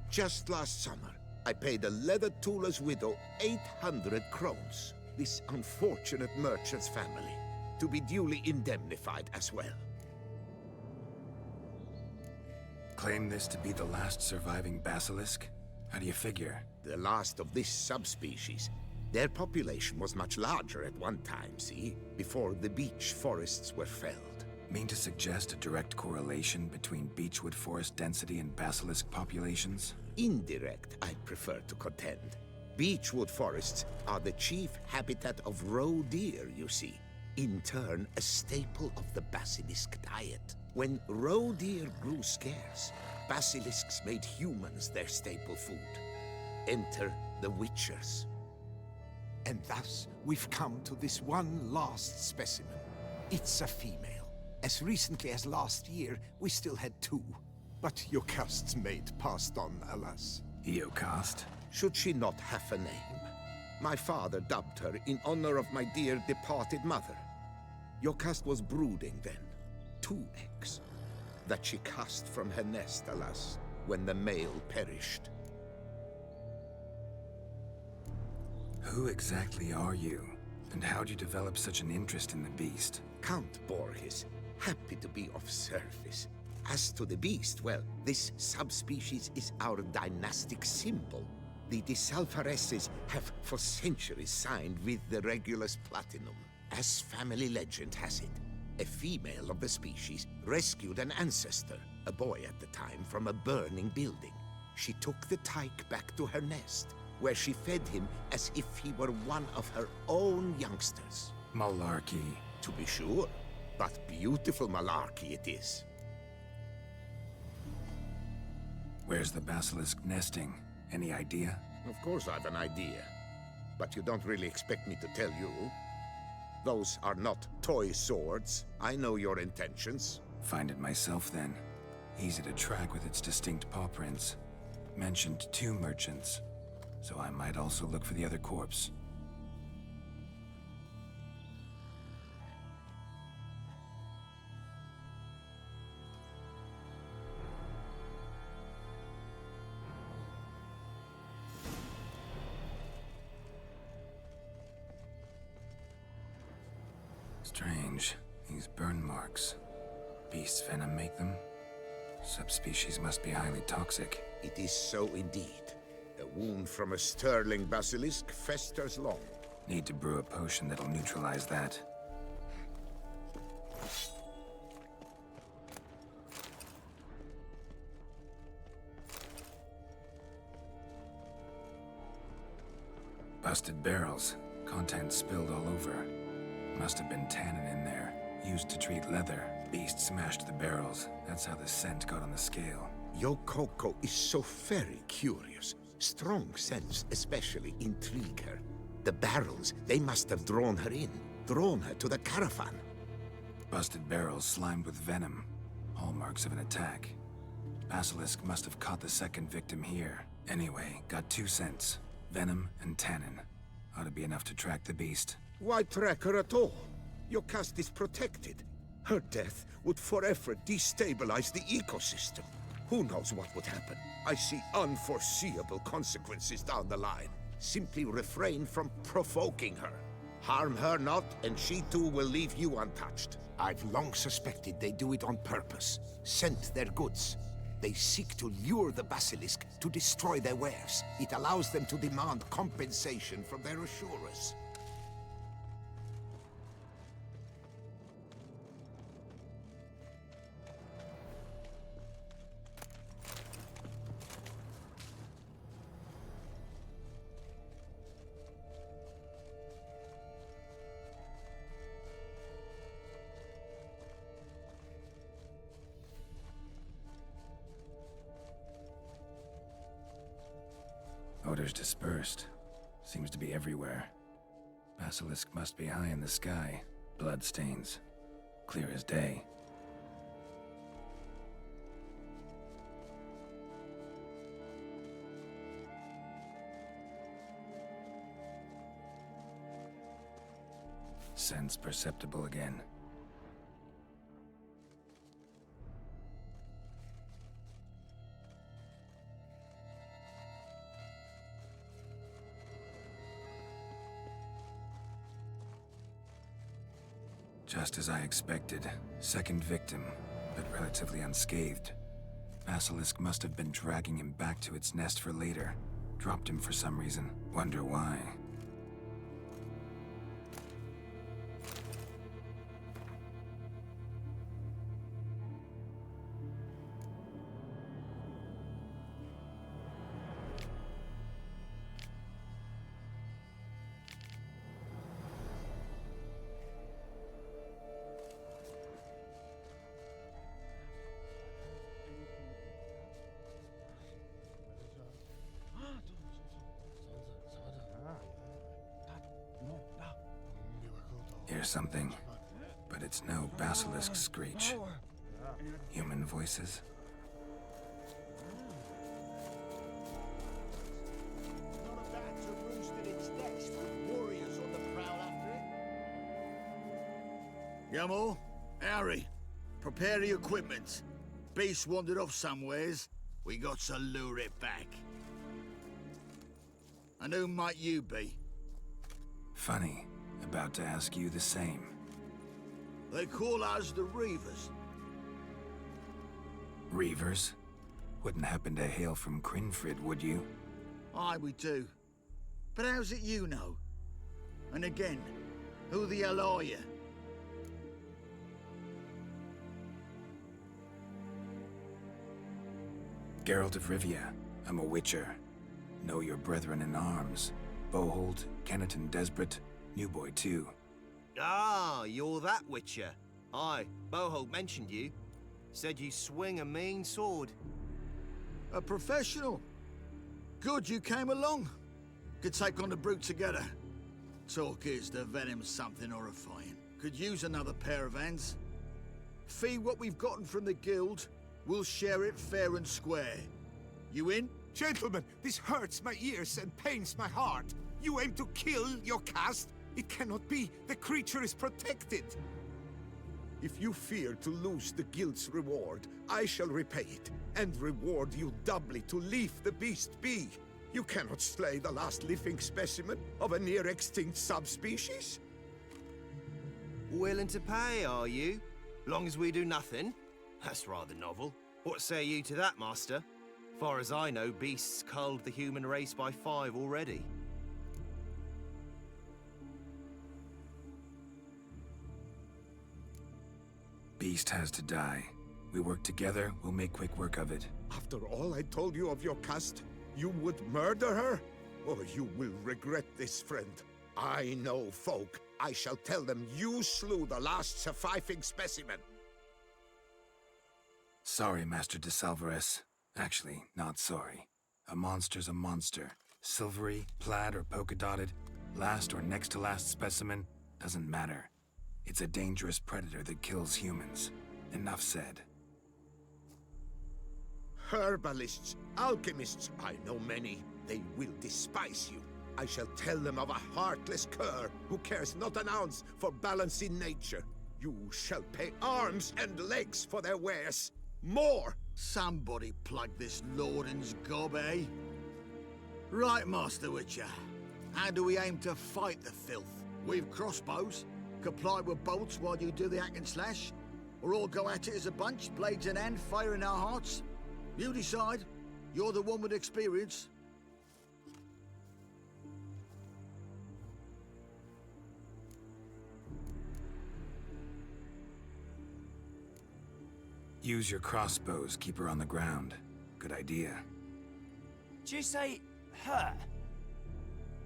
Just last summer, I paid a leather tooler's widow 800 crowns, this unfortunate merchant's family, to be duly indemnified as well. Claim this to be the last surviving basilisk? How do you figure? The last of this subspecies. Their population was much larger at one time, see? Before the beech forests were felled. Mean to suggest a direct correlation between beechwood forest density and basilisk populations? Indirect, I'd prefer to contend. Beechwood forests are the chief habitat of roe deer, you see. In turn, a staple of the basilisk diet. When roe deer grew scarce, basilisks made humans their staple food. Enter the witchers. And thus, we've come to this one last specimen. It's a female. As recently as last year, we still had 2. But Jocast's mate passed on, alas. Jocast? Should she not have a name? My father dubbed her in honor of my dear departed mother. Jocast was brooding then. 2 eggs. That she cast from her nest, alas, when the male perished. Who exactly are you? And how'd you develop such an interest in the beast? Count Borges, happy to be of service. As to the beast, well, this subspecies is our dynastic symbol. The Disalfareses have for centuries signed with the Regulus Platinum. As family legend has it, a female of the species rescued an ancestor, a boy at the time, from a burning building. She took the tyke back to her nest, where she fed him as if he were one of her own youngsters. Malarkey. To be sure, but beautiful malarkey it is. Where's the basilisk nesting? Any idea? Of course I've an idea, but you don't really expect me to tell you. Those are not toy swords. I know your intentions. Find it myself then. Easy to track with its distinct paw prints. Mentioned 2 merchants, so I might also look for the other corpse. Strange. These burn marks. Beast's venom make them? Subspecies must be highly toxic. It is so indeed. A wound from a sterling basilisk festers long. Need to brew a potion that'll neutralize that. Busted barrels. Contents spilled all over. Must have been tannin in there. Used to treat leather. Beast smashed the barrels. That's how the scent got on the scale. Yokoko is so very curious. Strong scents especially intrigue her. The barrels, they must have drawn her in. Drawn her to the caravan. Busted barrels slimed with venom. Hallmarks of an attack. Basilisk must have caught the second victim here. Anyway, got 2 scents. Venom and tannin. Ought to be enough to track the beast. Why track her at all? Your caste is protected. Her death would forever destabilize the ecosystem. Who knows what would happen? I see unforeseeable consequences down the line. Simply refrain from provoking her. Harm her not, and she too will leave you untouched. I've long suspected they do it on purpose. Scent their goods. They seek to lure the basilisk to destroy their wares. It allows them to demand compensation from their assurers. Odors dispersed. Seems to be everywhere. Basilisk must be high in the sky. Blood stains. Clear as day. Sense perceptible again. Just as I expected. Second victim, but relatively unscathed. Basilisk must have been dragging him back to its nest for later. Dropped him for some reason. Wonder why. Here's something, but it's no basilisk screech. Human voices. Not about to roost in its nest with warriors on the prowl after it. Yamo, Harry, prepare the equipment. Beast wandered off somewheres. We got to lure it back. And who might you be? Funny. About to ask you the same. They call us the Reavers. Reavers? Wouldn't happen to hail from Crinfrid, would you? Aye, we do. But how's it you know? And again, who the hell are you? Geralt of Rivia. I'm a witcher. Know your brethren in arms. Bohold, Kenneton Desbret, New Boy too. Ah, you're that witcher. Aye, Bohold mentioned you. Said you swing a mean sword. A professional. Good you came along. Could take on the brute together. Talk is the venom's something horrifying. Could use another pair of hands. Fee what we've gotten from the guild. We'll share it fair and square. You in? Gentlemen, this hurts my ears and pains my heart. You aim to kill your caste? It cannot be. The creature is protected. If you fear to lose the guild's reward, I shall repay it, and reward you doubly to leave the beast be. You cannot slay the last living specimen of a near-extinct subspecies. Willing to pay, are you? Long as we do nothing? That's rather novel. What say you to that, master? Far as I know, beasts culled the human race by 5 already. Beast has to die. We work together, we'll make quick work of it. After all I told you of your caste, you would murder her? Oh, you will regret this, friend. I know folk. I shall tell them you slew the last surviving specimen. Sorry, Master de Salvarez. Actually, not sorry. A monster's a monster. Silvery, plaid, or polka-dotted, last or next to last specimen, doesn't matter. It's a dangerous predator that kills humans. Enough said. Herbalists, alchemists, I know many. They will despise you. I shall tell them of a heartless cur who cares not an ounce for balance in nature. You shall pay arms and legs for their wares. More! Somebody plug this Lorden's gob, eh? Right, Master Witcher. How do we aim to fight the filth? We've crossbows. Comply with bolts while you do the hack and slash? Or all go at it as a bunch, blades in hand, fire in our hearts? You decide. You're the one with experience. Use your crossbows, keep her on the ground. Good idea. Did you say her?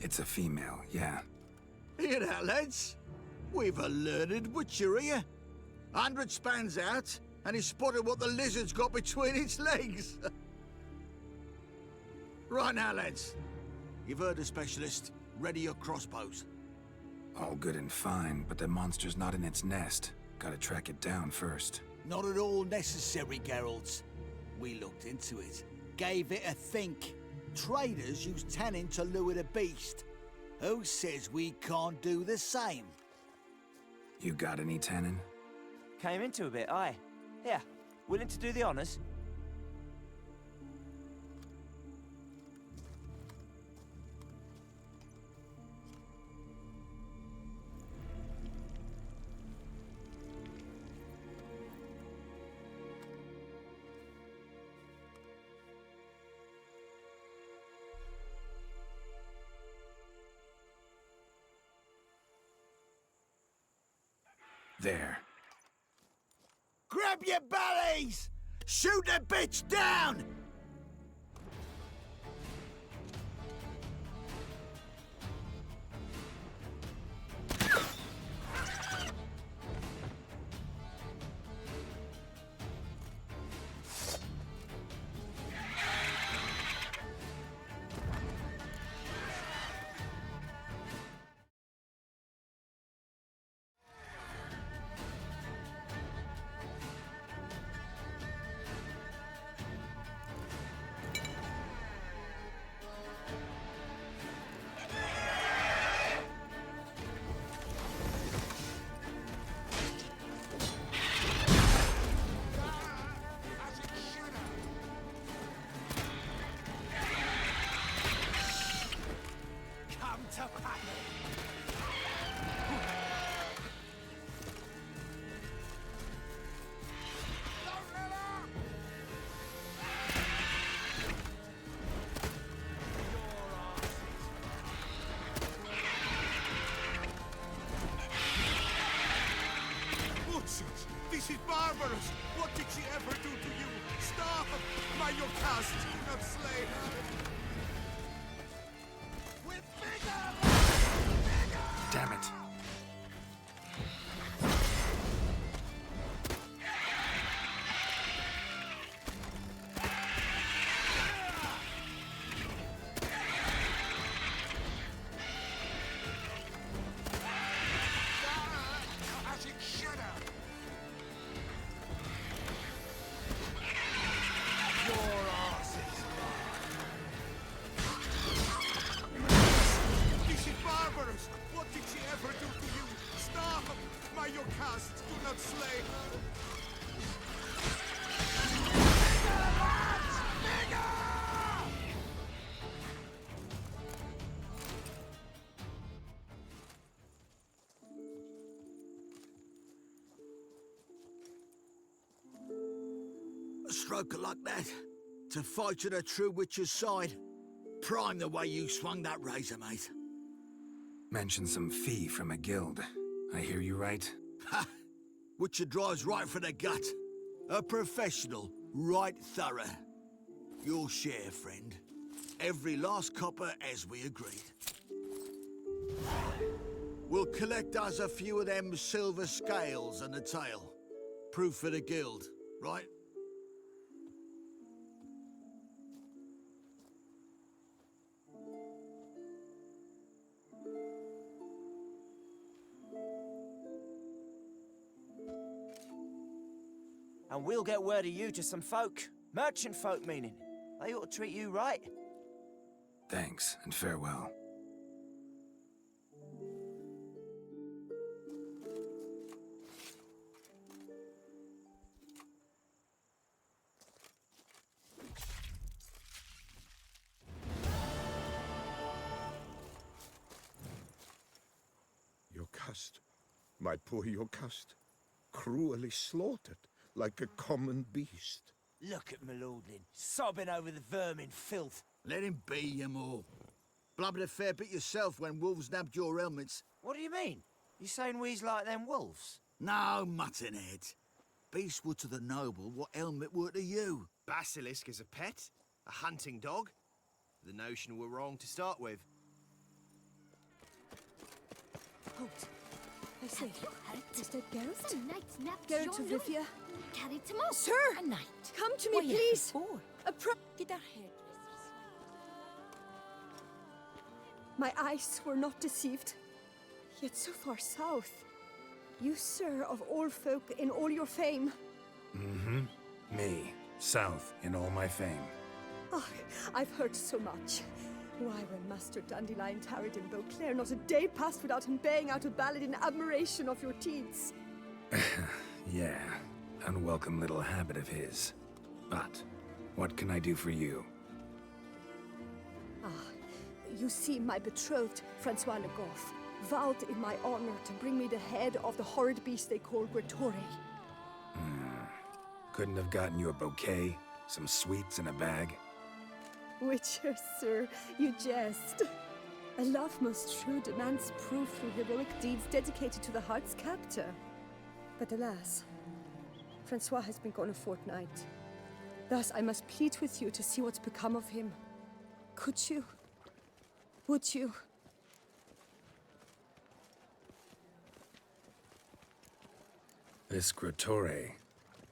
It's a female, yeah. Hear that, lads? We've a learned witcher here. 100 spans out, and he spotted what the lizard's got between its legs. Right now, lads. You've heard the specialist. Ready your crossbows. All good and fine, but the monster's not in its nest. Gotta track it down first. Not at all necessary, Geralt. We looked into it. Gave it a think. Traders use tannin to lure the beast. Who says we can't do the same? You got any tannin? Came into a bit, aye. Here, willing to do the honors? There. Grab your bellies! Shoot the bitch down! This is barbarous! What did she ever do to you? Stop! By your cast, do not slay her! With vigor! Damn it. What did she ever do to you? Stop! By your cast, do not slay her! A stroke like that. To fight at a true witcher's side. Prime the way you swung that razor, mate. Mentioned some fee from a guild. I hear you right? Ha! Witcher drives right for the gut. A professional, right thorough. Your share, friend. Every last copper as we agreed. We'll collect us a few of them silver scales and a tail. Proof for the guild, right? And we'll get word of you to some folk. Merchant folk, meaning. They ought to treat you right. Thanks, and farewell. Yocast, my poor Yocast, cruelly slaughtered like a common beast. Look at Malordlin, sobbing over the vermin filth. Let him be, you more. Blubbered a fair bit yourself when wolves nabbed your helmets. What do you mean? You saying we's like them wolves? No, muttonhead. Beasts were to the noble what helmet were to you. Basilisk as a pet? A hunting dog? The notion were wrong to start with. Halt. I say, is that Geralt? The knight's napped Geralt of Rivia? Carried him off. Sir! A knight. Come to me, Why, yes, please! before. Get our hairdressers. My eyes were not deceived. Yet so far south. You, sir, of all folk in all your fame. Mm-hmm. Me, south in all my fame. Oh, I've heard so much. Why, when Master Dandelion tarried in Beauclair, not a day passed without him baying out a ballad in admiration of your deeds. Yeah, unwelcome little habit of his. But, what can I do for you? Ah, you see, my betrothed, Francois Le Goff, vowed in my honor to bring me the head of the horrid beast they call Gretore. Couldn't have gotten you a bouquet, some sweets in a bag? Witcher, sir, you jest. A love most true demands proof through heroic deeds dedicated to the heart's captor. But alas, Francois has been gone a fortnight. Thus, I must plead with you to see what's become of him. Could you? Would you? This Grottore.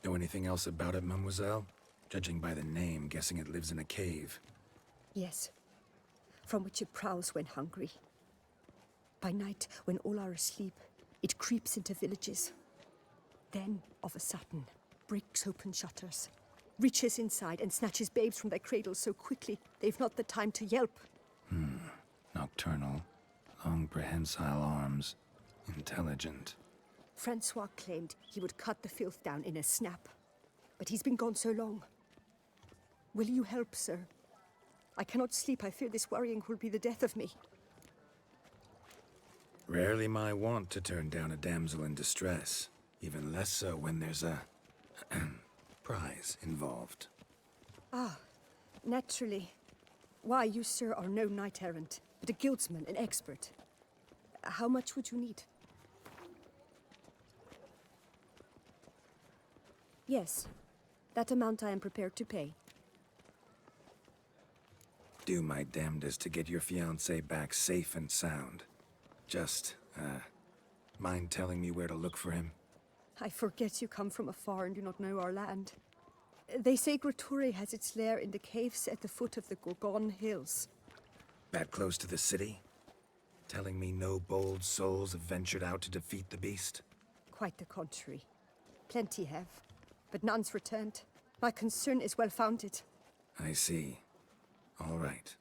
Know anything else about it, mademoiselle? Judging by the name, guessing it lives in a cave. Yes. From which it prowls when hungry. By night, when all are asleep, it creeps into villages. Then, of a sudden, breaks open shutters, reaches inside and snatches babes from their cradles so quickly they've not the time to yelp. Nocturnal, long prehensile arms, intelligent. Francois claimed he would cut the filth down in a snap. But he's been gone so long. Will you help, sir? I cannot sleep. I fear this worrying will be the death of me. Rarely my wont to turn down a damsel in distress. Even less so when there's a prize involved. Ah, naturally. Why, you, sir, are no knight-errant, but a guildsman, an expert. How much would you need? Yes, that amount I am prepared to pay. Do my damnedest to get your fiancé back safe and sound. Just, mind telling me where to look for him? I forget you come from afar and do not know our land. They say Grottore has its lair in the caves at the foot of the Gorgon Hills. That close to the city? Telling me no bold souls have ventured out to defeat the beast? Quite the contrary. Plenty have, but none's returned. My concern is well-founded. I see. All right.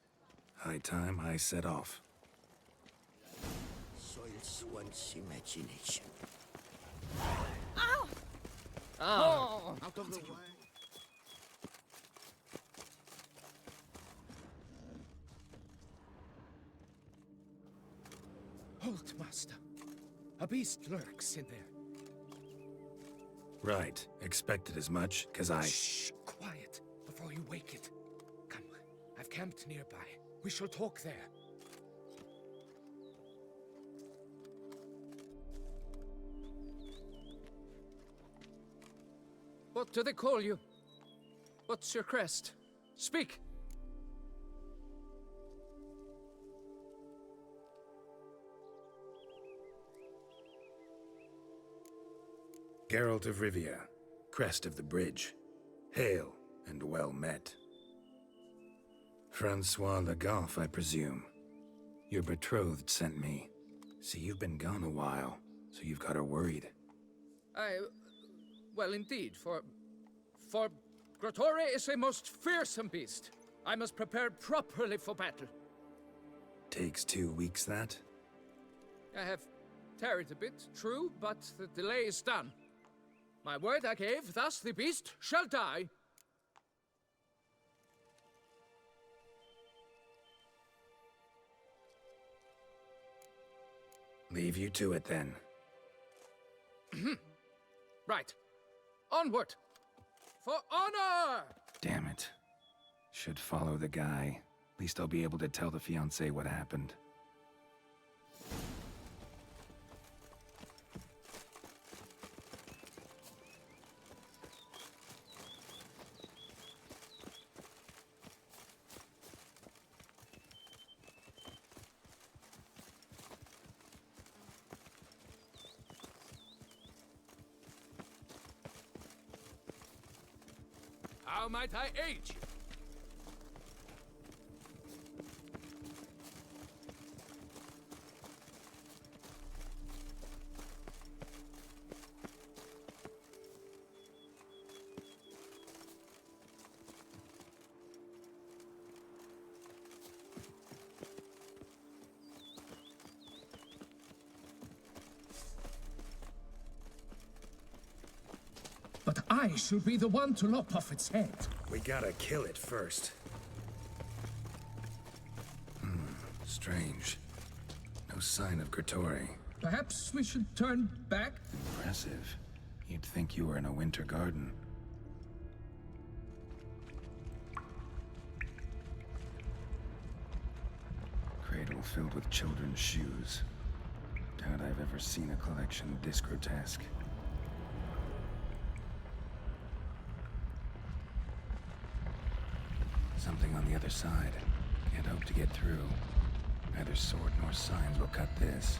High time I set off. Soil's once imagination. Ow! Ah, Out of the way. Halt, master. A beast lurks in there. Right. Expected as much, 'cause I... Shh! Quiet, before you wake it. Come, I've camped nearby. We shall talk there. What do they call you? What's your crest? Speak! Geralt of Rivia, crest of the bridge. Hail and well met. Francois Legoff, I presume. Your betrothed sent me. See, you've been gone a while, so you've got her worried. Well, indeed, for Grottore is a most fearsome beast. I must prepare properly for battle. Takes 2 weeks, that? I have tarried a bit, true, but the delay is done. My word I gave, thus the beast shall die. Leave you to it, then. Right. Onward! For honor! Damn it. Should follow the guy. At least I'll be able to tell the fiancé what happened. How might I aid you? But I should be the one to lop off its head. We gotta kill it first. Strange. No sign of Grottore. Perhaps we should turn back? Impressive. You'd think you were in a winter garden. Cradle filled with children's shoes. Doubt I've ever seen a collection this grotesque. Something on the other side. Can't hope to get through. Neither sword nor signs will cut this.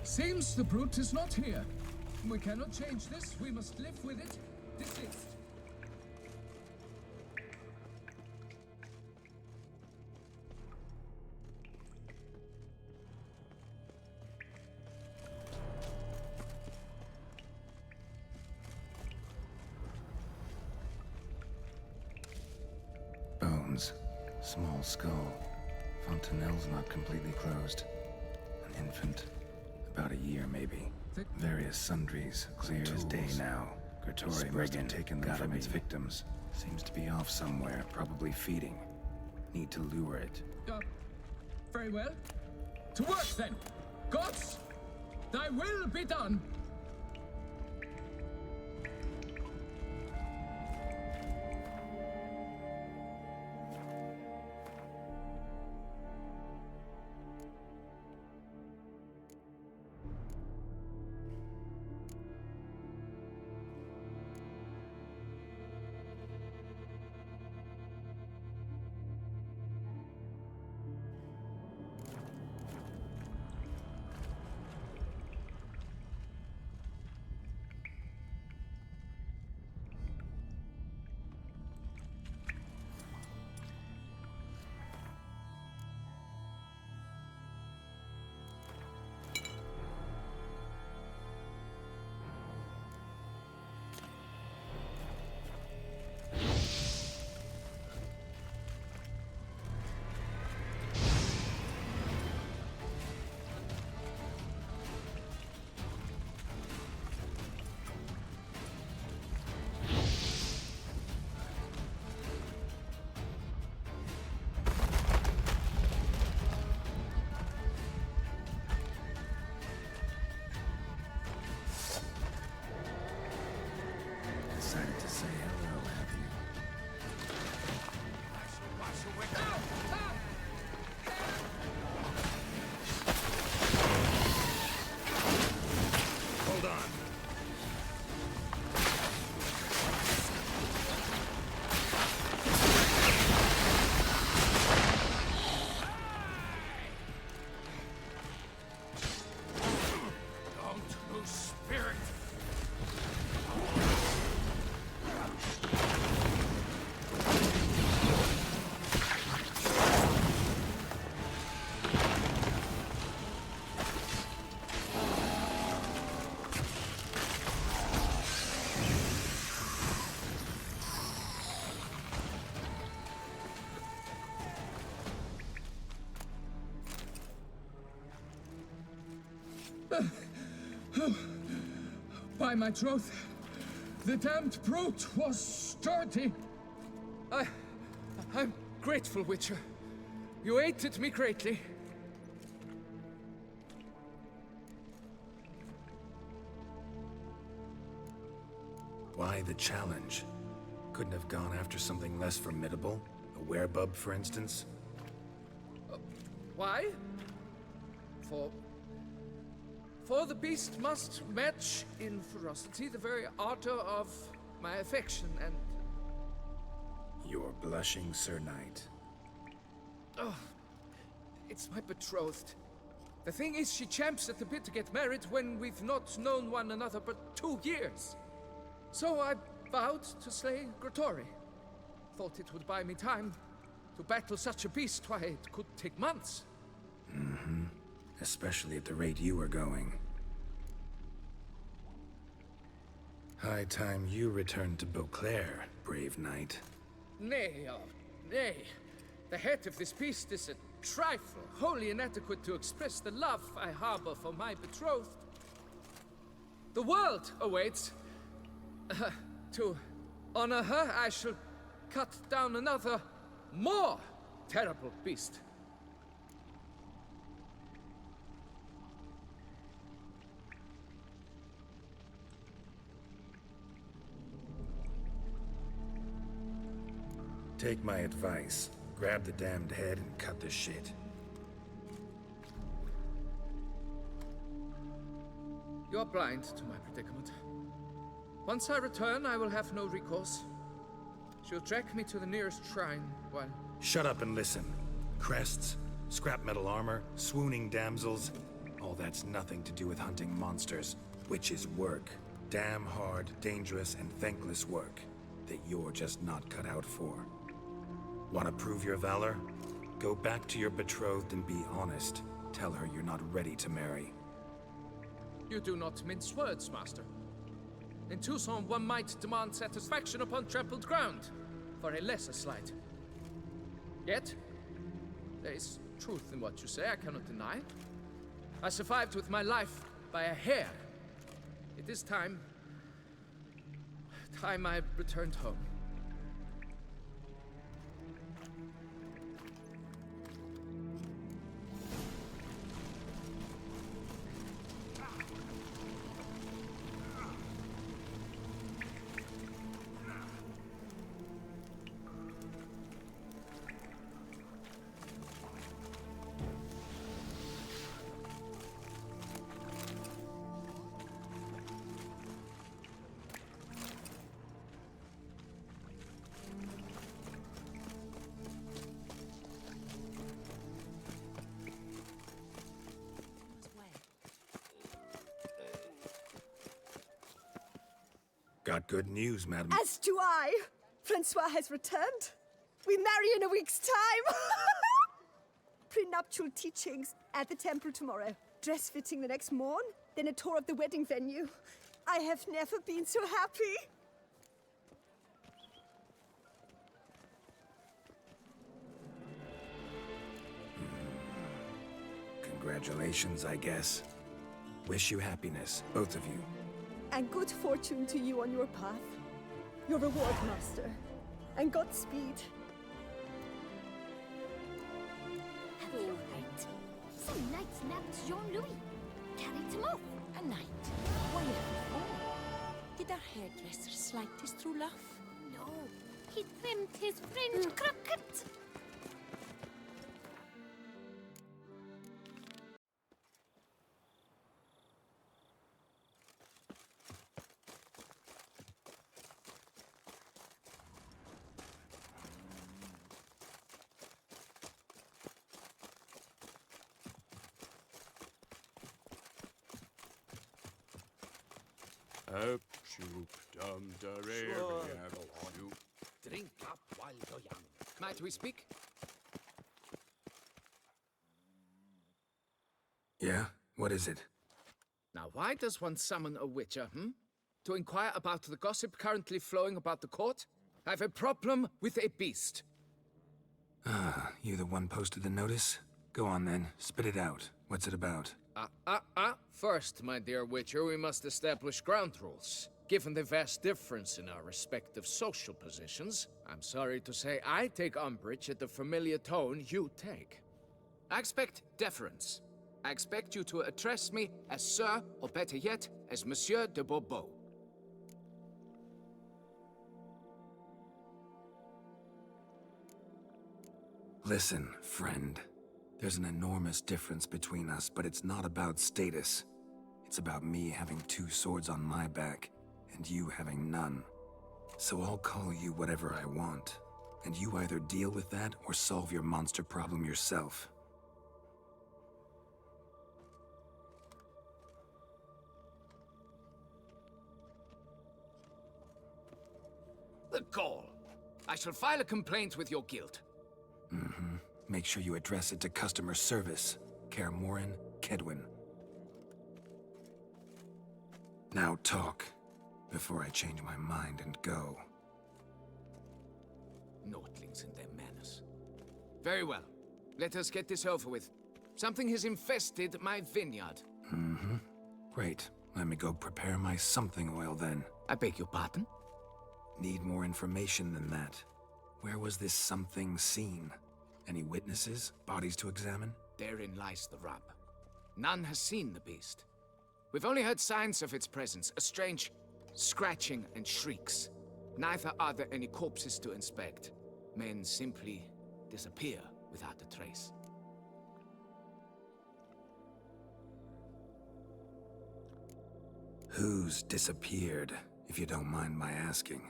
Seems the brute is not here. We cannot change this. We must live with it. Desist. Bones. Small skull. Fontanelle's not completely closed. An infant. About a year, maybe. Various sundries. Clear as day now. Gertori must have taken them from its victims. Seems to be off somewhere, probably feeding. Need to lure it. Very well. To work then! Gods, thy will be done! Decided to say hello, have you? Hold on. Don't lose spirit! By my troth, the damned brute was sturdy. I'm grateful, Witcher. You aided me greatly. Why the challenge? Couldn't have gone after something less formidable? A werebub, for instance? Why? For the beast must match in ferocity the very ardor of my affection and... You're blushing, Sir Knight. Oh, it's my betrothed. The thing is, she champs at the bit to get married when we've not known one another but 2 years. So I vowed to slay Gertori. Thought it would buy me time to battle such a beast. Why, it could take months. Mm-hmm. Especially at the rate you were going. High time you returned to Beauclair, brave knight. Nay, oh, nay. The head of this beast is a trifle, wholly inadequate to express the love I harbor for my betrothed. The world awaits. To honor her, I shall cut down another, more terrible beast. Take my advice. Grab the damned head and cut the shit. You're blind to my predicament. Once I return, I will have no recourse. She'll track me to the nearest shrine while... Shut up and listen. Crests, scrap metal armor, swooning damsels. All that's nothing to do with hunting monsters, which is work. Damn hard, dangerous, and thankless work that you're just not cut out for. Want to prove your valor? Go back to your betrothed and be honest. Tell her you're not ready to marry. You do not mince words, Master. In Toussaint, one might demand satisfaction upon trampled ground for a lesser slight. Yet, there is truth in what you say, I cannot deny. I survived with my life by a hair. It is time I returned home. Got good news, madam. As do I. Francois has returned. We marry in a week's time. Prenuptial teachings at the temple tomorrow. Dress fitting the next morn. Then a tour of the wedding venue. I have never been so happy. Congratulations, I guess. Wish you happiness, both of you. And good fortune to you on your path. Your reward, Master. And Godspeed. Have you heard? Some knights nabbed Jean-Louis. Carried him off. A night? Why before? Did our hairdresser slight his true love? No, he trimmed his fringe crooked. Drink up while you're young. Might we speak? Yeah? What is it? Now, why does one summon a witcher, To inquire about the gossip currently flowing about the court? I have a problem with a beast. Ah, you the one posted the notice? Go on then, spit it out. What's it about? First, my dear witcher, we must establish ground rules. Given the vast difference in our respective social positions, I'm sorry to say I take umbrage at the familiar tone you take. I expect deference. I expect you to address me as Sir, or better yet, as Monsieur de Bourbeau. Listen, friend. There's an enormous difference between us, but it's not about status. It's about me having two swords on my back, and you having none. So I'll call you whatever I want, and you either deal with that or solve your monster problem yourself. The gall! I shall file a complaint with your guild. Mm-hmm. Make sure you address it to customer service. Kaer Morhen, Kedwin. Now talk, before I change my mind and go. Nordlings and their manners. Very well. Let us get this over with. Something has infested my vineyard. Mm-hmm. Great. Let me go prepare my something oil then. I beg your pardon? Need more information than that. Where was this something seen? Any witnesses? Bodies to examine? Therein lies the rub. None has seen the beast. We've only heard signs of its presence, a strange scratching and shrieks. Neither are there any corpses to inspect. Men simply disappear without a trace. Who's disappeared, if you don't mind my asking?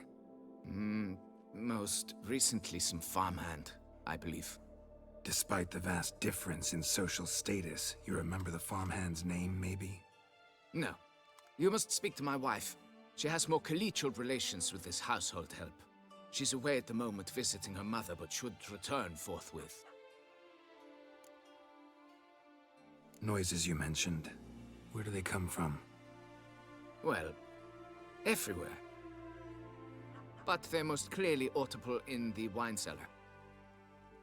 Most recently some farmhand, I believe. Despite the vast difference in social status, you remember the farmhand's name, maybe? No. You must speak to my wife. She has more collegial relations with this household help. She's away at the moment visiting her mother, but should return forthwith. Noises you mentioned, where do they come from? Well, everywhere. But they're most clearly audible in the wine cellar.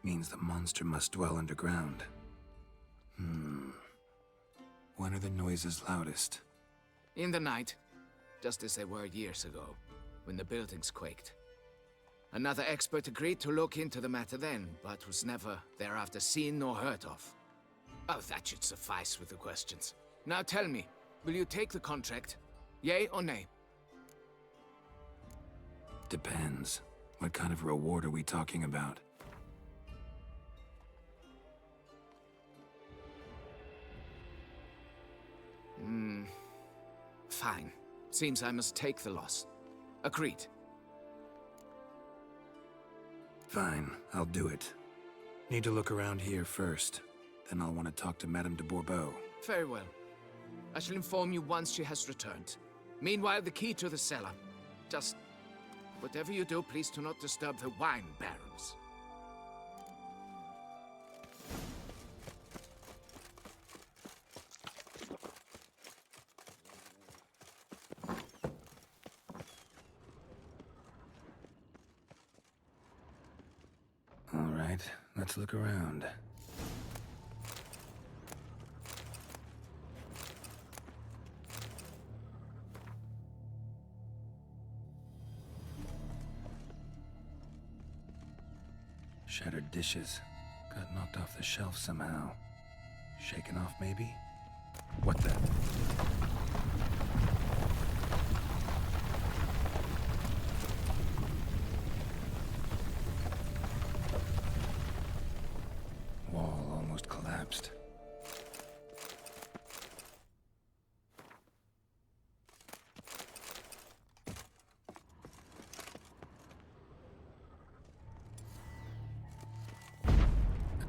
Means the monster must dwell underground. When are the noises loudest? In the night, just as they were years ago, when the buildings quaked. Another expert agreed to look into the matter then, but was never thereafter seen nor heard of. Oh, that should suffice with the questions. Now tell me, will you take the contract? Yay or nay? Depends. What kind of reward are we talking about? Fine. Seems I must take the loss. Agreed. Fine, I'll do it. Need to look around here first. Then I'll want to talk to Madame de Bourbeau. Very well. I shall inform you once she has returned. Meanwhile, the key to the cellar. Just... whatever you do, please do not disturb the wine barrels. All right, let's look around. Shattered dishes. Got knocked off the shelf somehow. Shaken off, maybe? What the? Wall almost collapsed.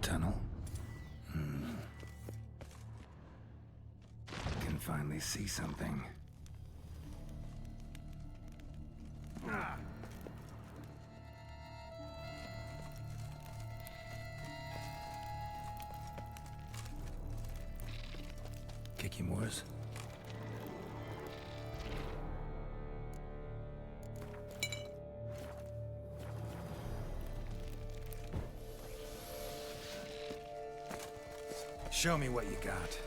Tunnel? Can finally see something. Kicky Moores? Show me what you got.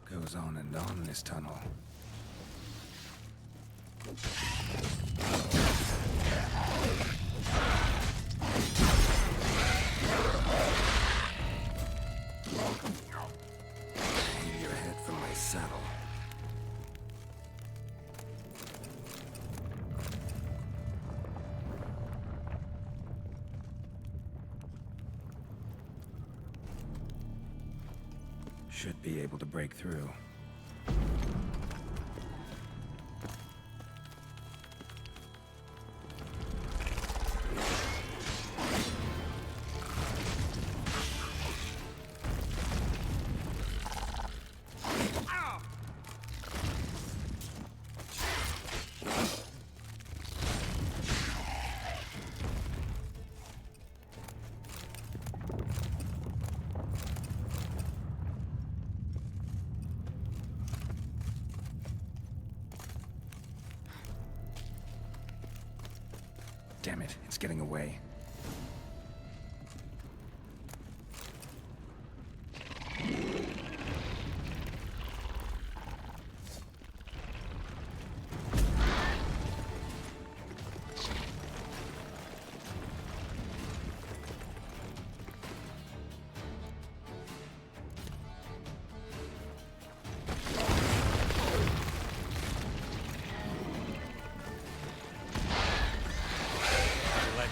Goes on and on, this tunnel. Hang your head from my saddle. Should be able to break through. Damn it, it's getting away.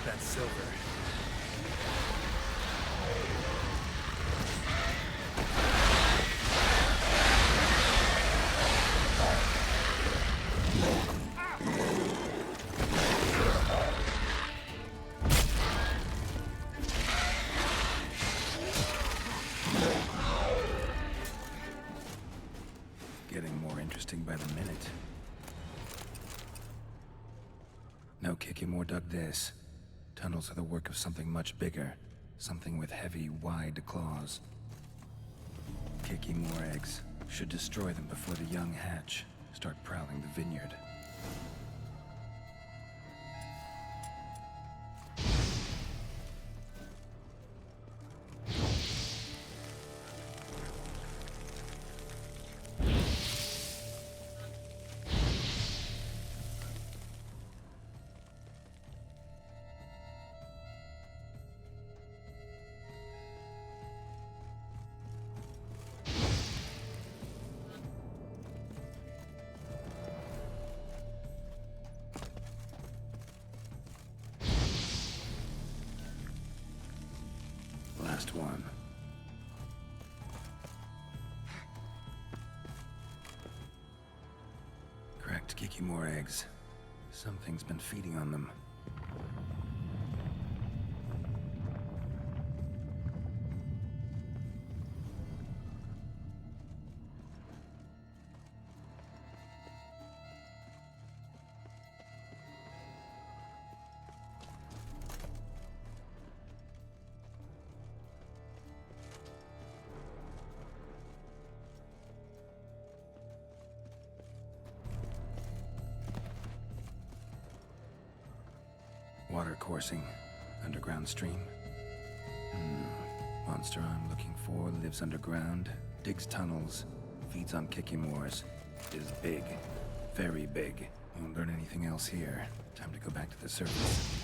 That silver. Getting more interesting by the minute. No Kikimor dug this. Tunnels are the work of something much bigger. Something with heavy, wide claws. Kikimor eggs. Should destroy them before the young hatch. Start prowling the vineyard. Last one. Cracked Kikimor eggs. Something's been feeding on them. Water coursing. Underground stream. Monster I'm looking for lives underground, digs tunnels, feeds on Kikimors. Is big. Very big. Won't learn anything else here. Time to go back to the surface.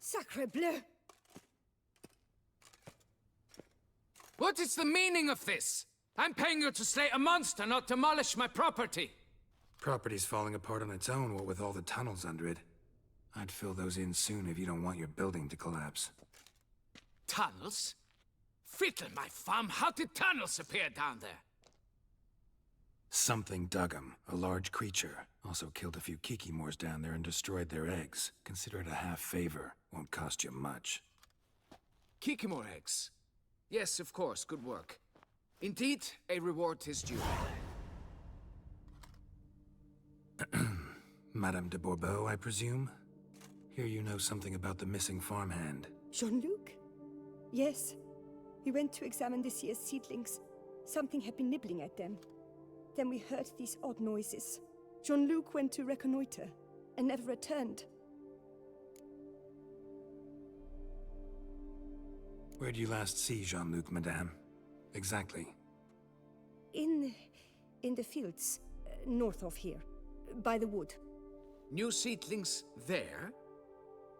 Sacre bleu! What is the meaning of this? I'm paying you to slay a monster, not demolish my property. Property's falling apart on its own, what with all the tunnels under it. I'd fill those in soon if you don't want your building to collapse. Tunnels? Fiddle my thumb, how did tunnels appear down there? Something dug 'em. A large creature. Also killed a few Kikimors down there and destroyed their eggs. Consider it a half favor. Won't cost you much. Kikimor eggs. Yes, of course, good work. Indeed, a reward is due. Madame de Bourbeau, I presume? Hear you know something about the missing farmhand. Jean-Luc? Yes. We went to examine this year's seedlings. Something had been nibbling at them. Then we heard these odd noises. Jean-Luc went to reconnoiter and never returned. Where did you last see Jean-Luc, madame? Exactly. In the fields, north of here, by the wood. New seedlings there?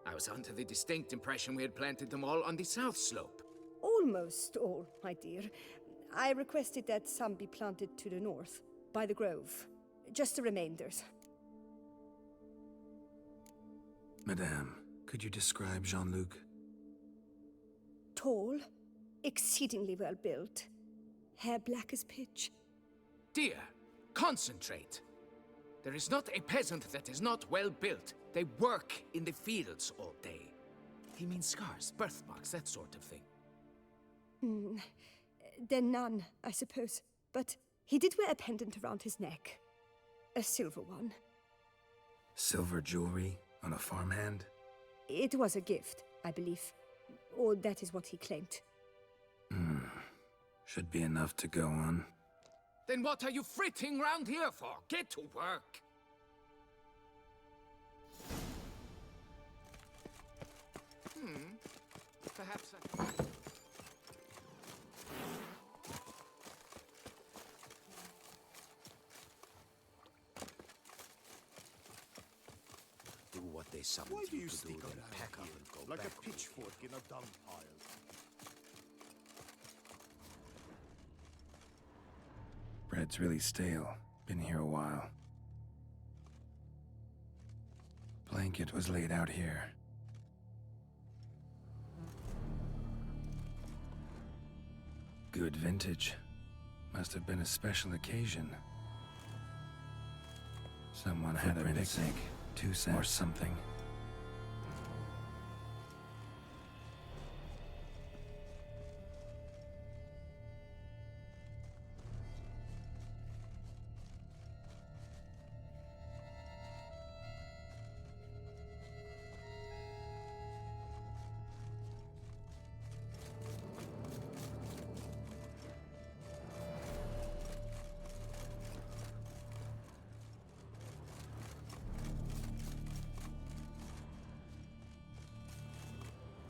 I was under the distinct impression we had planted them all on the south slope. All Almost all, my dear. I requested that some be planted to the north, by the grove. Just the remainders. Madame, could you describe Jean-Luc? Tall, exceedingly well built, hair black as pitch. Dear, concentrate. There is not a peasant that is not well built. They work in the fields all day. He means scars, birthmarks, that sort of thing. Then none, I suppose. But he did wear a pendant around his neck. A silver one. Silver jewelry on a farmhand? It was a gift, I believe. Or that is what he claimed. Should be enough to go on. Then what are you fritting round here for? Get to work! Perhaps I... Do what they summoned Why do you you to do, stick then around pack up here and go like back a on your pitchfork in a dung pile? Bread's really stale. Been here a while. Blanket was laid out here. Good vintage. Must have been a special occasion. Someone had a picnic, Toussaint or something.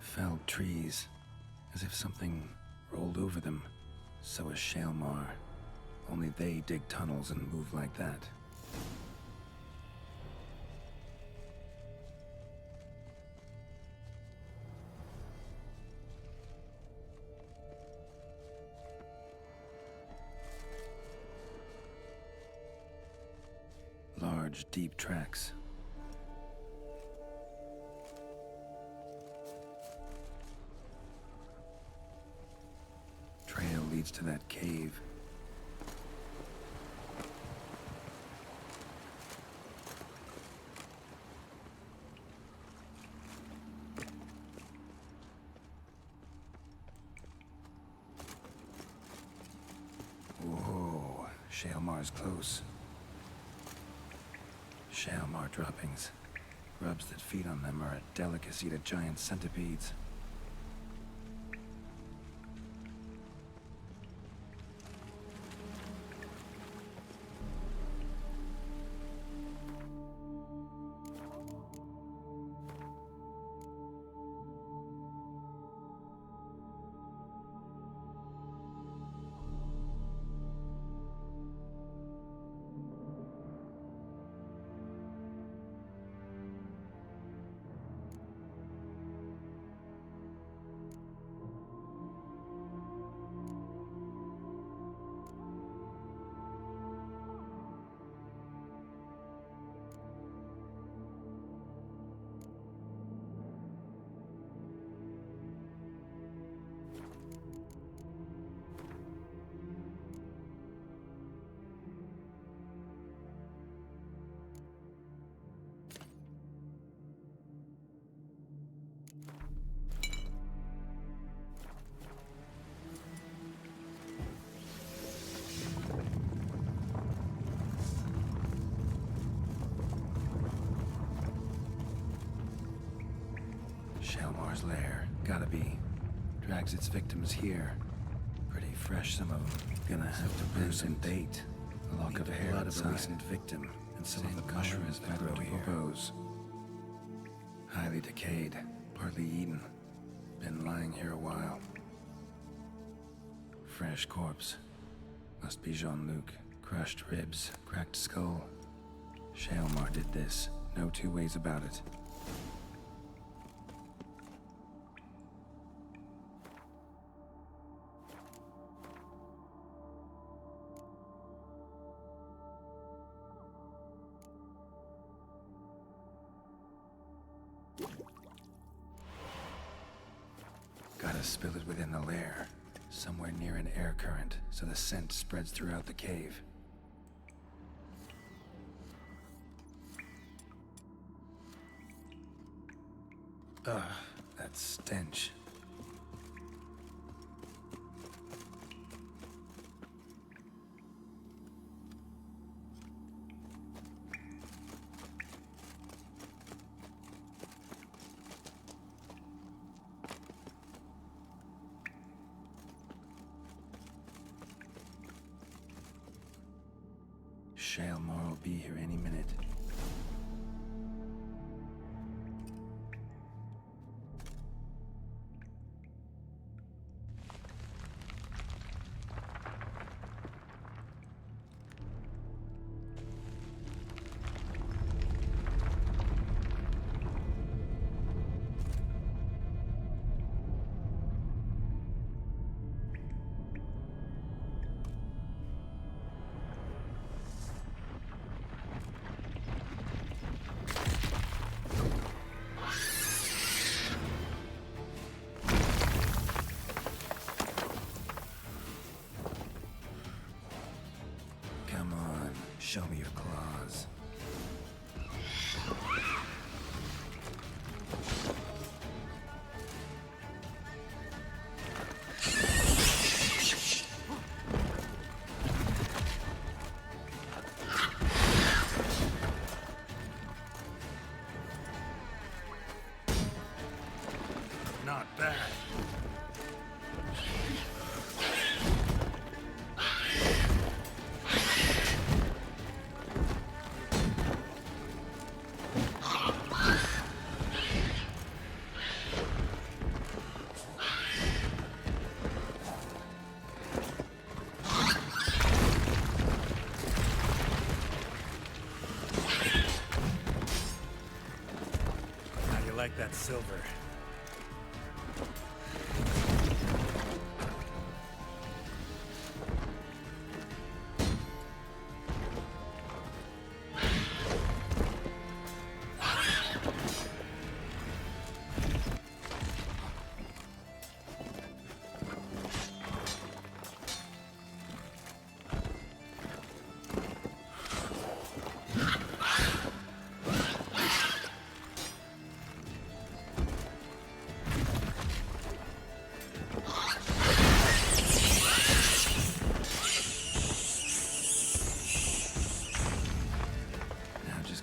Felled trees, as if something rolled over them. So is Shaelmar. Only they dig tunnels and move like that. Large, deep tracks. Trail leads to that cave. Whoa, Shaelmar's close. Shaelmar droppings. Grubs that feed on them are a delicacy to giant centipedes. Shaelmar's lair. Gotta be. Drags its victims here. Pretty fresh, some of them. Gonna have to bruise and date. A lock of hair of a recent victim, and some of the mushrooms that grow here. Highly decayed, partly eaten. Been lying here a while. Fresh corpse. Must be Jean-Luc. Crushed ribs, cracked skull. Shaelmar did this. No two ways about it. Gotta spill it within the lair, somewhere near an air current, so the scent spreads throughout the cave. Ugh, that stench. Shalemore will be here any minute. Show me your claws. Not bad. Like that silver.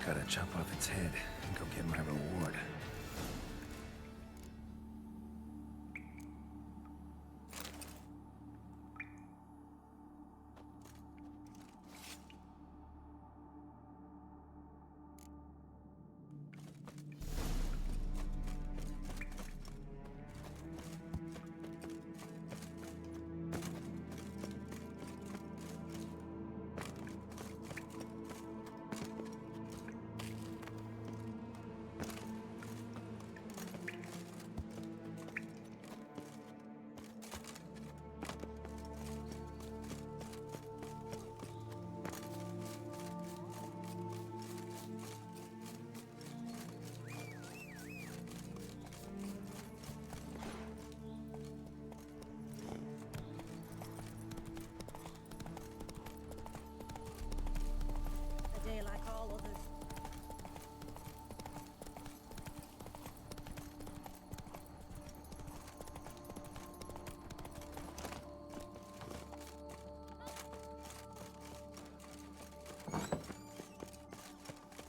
Gotta chop off its head and go get my reward.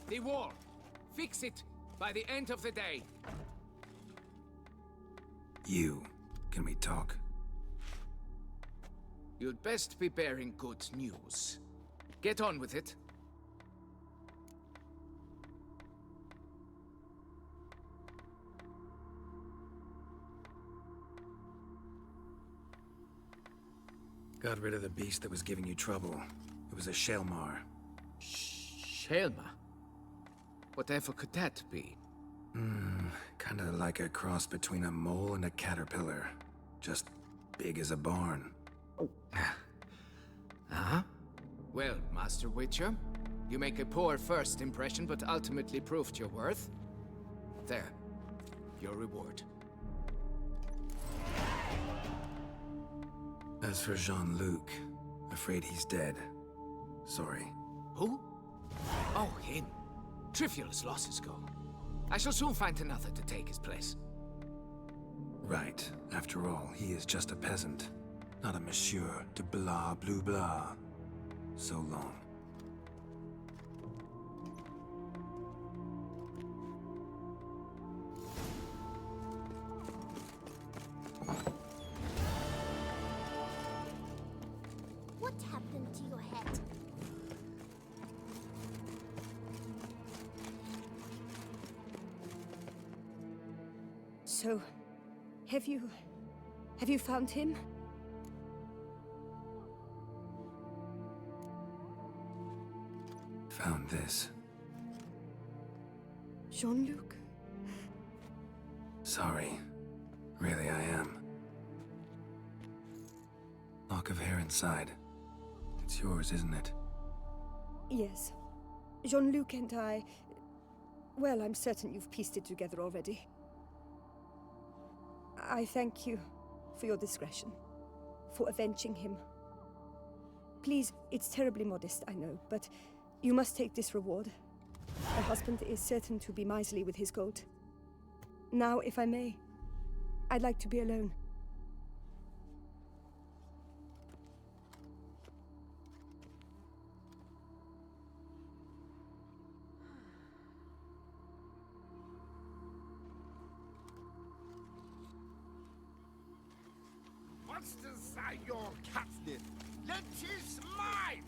The wall. Fix it by the end of the day. You. Can we talk? You'd best be bearing good news. Get on with it. Got rid of the beast that was giving you trouble. It was a Shalemore. Shelma? Whatever could that be? Kinda like a cross between a mole and a caterpillar. Just big as a barn. Uh-huh. Well, Master Witcher, you make a poor first impression, but ultimately proved your worth. There. Your reward. As for Jean-Luc, afraid he's dead. Sorry. Who? Oh, him. Trivial as losses go. I shall soon find another to take his place. Right. After all, he is just a peasant, not a monsieur de blah blue blah. So long. What happened to your head? So, have you found him? Found this. Jean-Luc? Sorry. Really, I am. Lock of hair inside. It's yours, isn't it? Yes. Jean-Luc and I... Well, I'm certain you've pieced it together already. I thank you for your discretion, for avenging him. Please, it's terribly modest, I know, but you must take this reward. My husband is certain to be miserly with his gold. Now, if I may, I'd like to be alone. What's inside your catnip? Let is mine!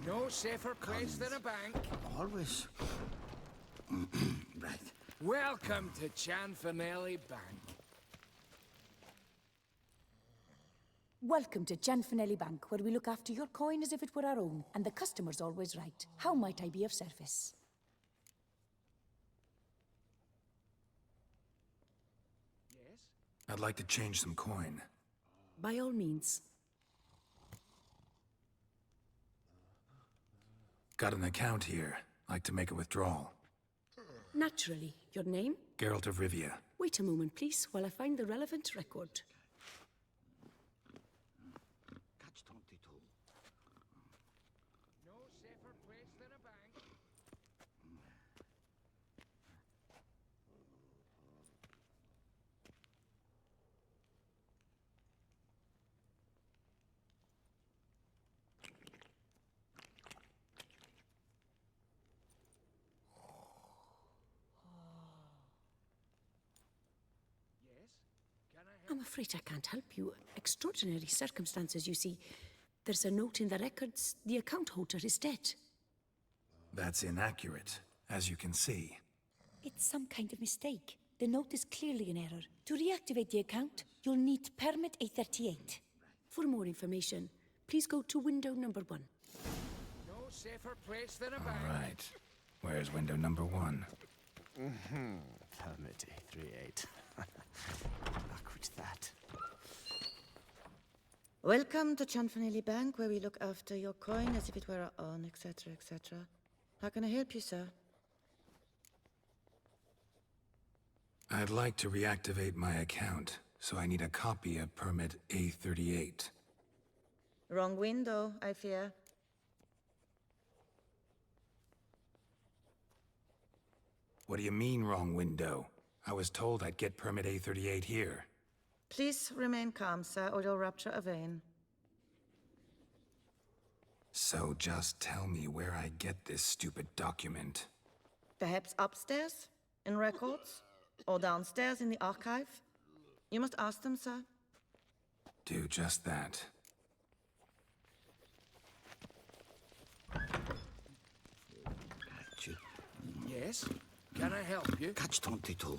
No safer place than a bank. Always. Right. Welcome to Chanfanelli Bank. Welcome to Chanfanelli Bank, where we look after your coin as if it were our own, and the customer's always right. How might I be of service? Yes? I'd like to change some coin. By all means. Got an account here. Like to make a withdrawal. Naturally. Your name? Geralt of Rivia. Wait a moment, please, while I find the relevant record. Catch 22. No safer place than a bank. I'm afraid I can't help you. Extraordinary circumstances, you see. There's a note in the records. The account holder is dead. That's inaccurate, as you can see. It's some kind of mistake. The note is clearly an error. To reactivate the account, you'll need permit A38. For more information, please go to window number 1. No safer place than a All bank. right. Where's window number 1? Permit A38. Luck with that. Welcome to Chanfanelli Bank, where we look after your coin as if it were our own, etc., etc. How can I help you, sir? I'd like to reactivate my account, so I need a copy of permit A38. Wrong window, I fear. What do you mean, wrong window? I was told I'd get permit A38 here. Please remain calm, sir, or you'll rupture a vein. So just tell me where I get this stupid document. Perhaps upstairs, in records? Or downstairs in the archive? You must ask them, sir. Do just that. Yes? Can I help you? Catch 22.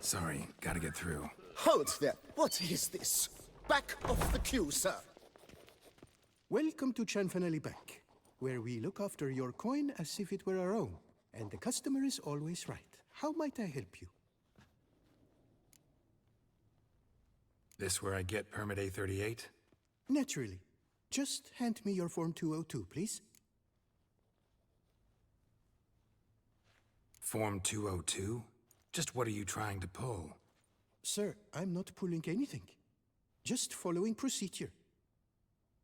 Sorry, gotta get through. Hold there. What is this? Back off the queue, sir. Welcome to Chanfanelli Bank, where we look after your coin as if it were our own, and the customer is always right. How might I help you? This where I get permit A38? Naturally. Just hand me your Form 202, please. Form 202? Just what are you trying to pull? Sir, I'm not pulling anything. Just following procedure.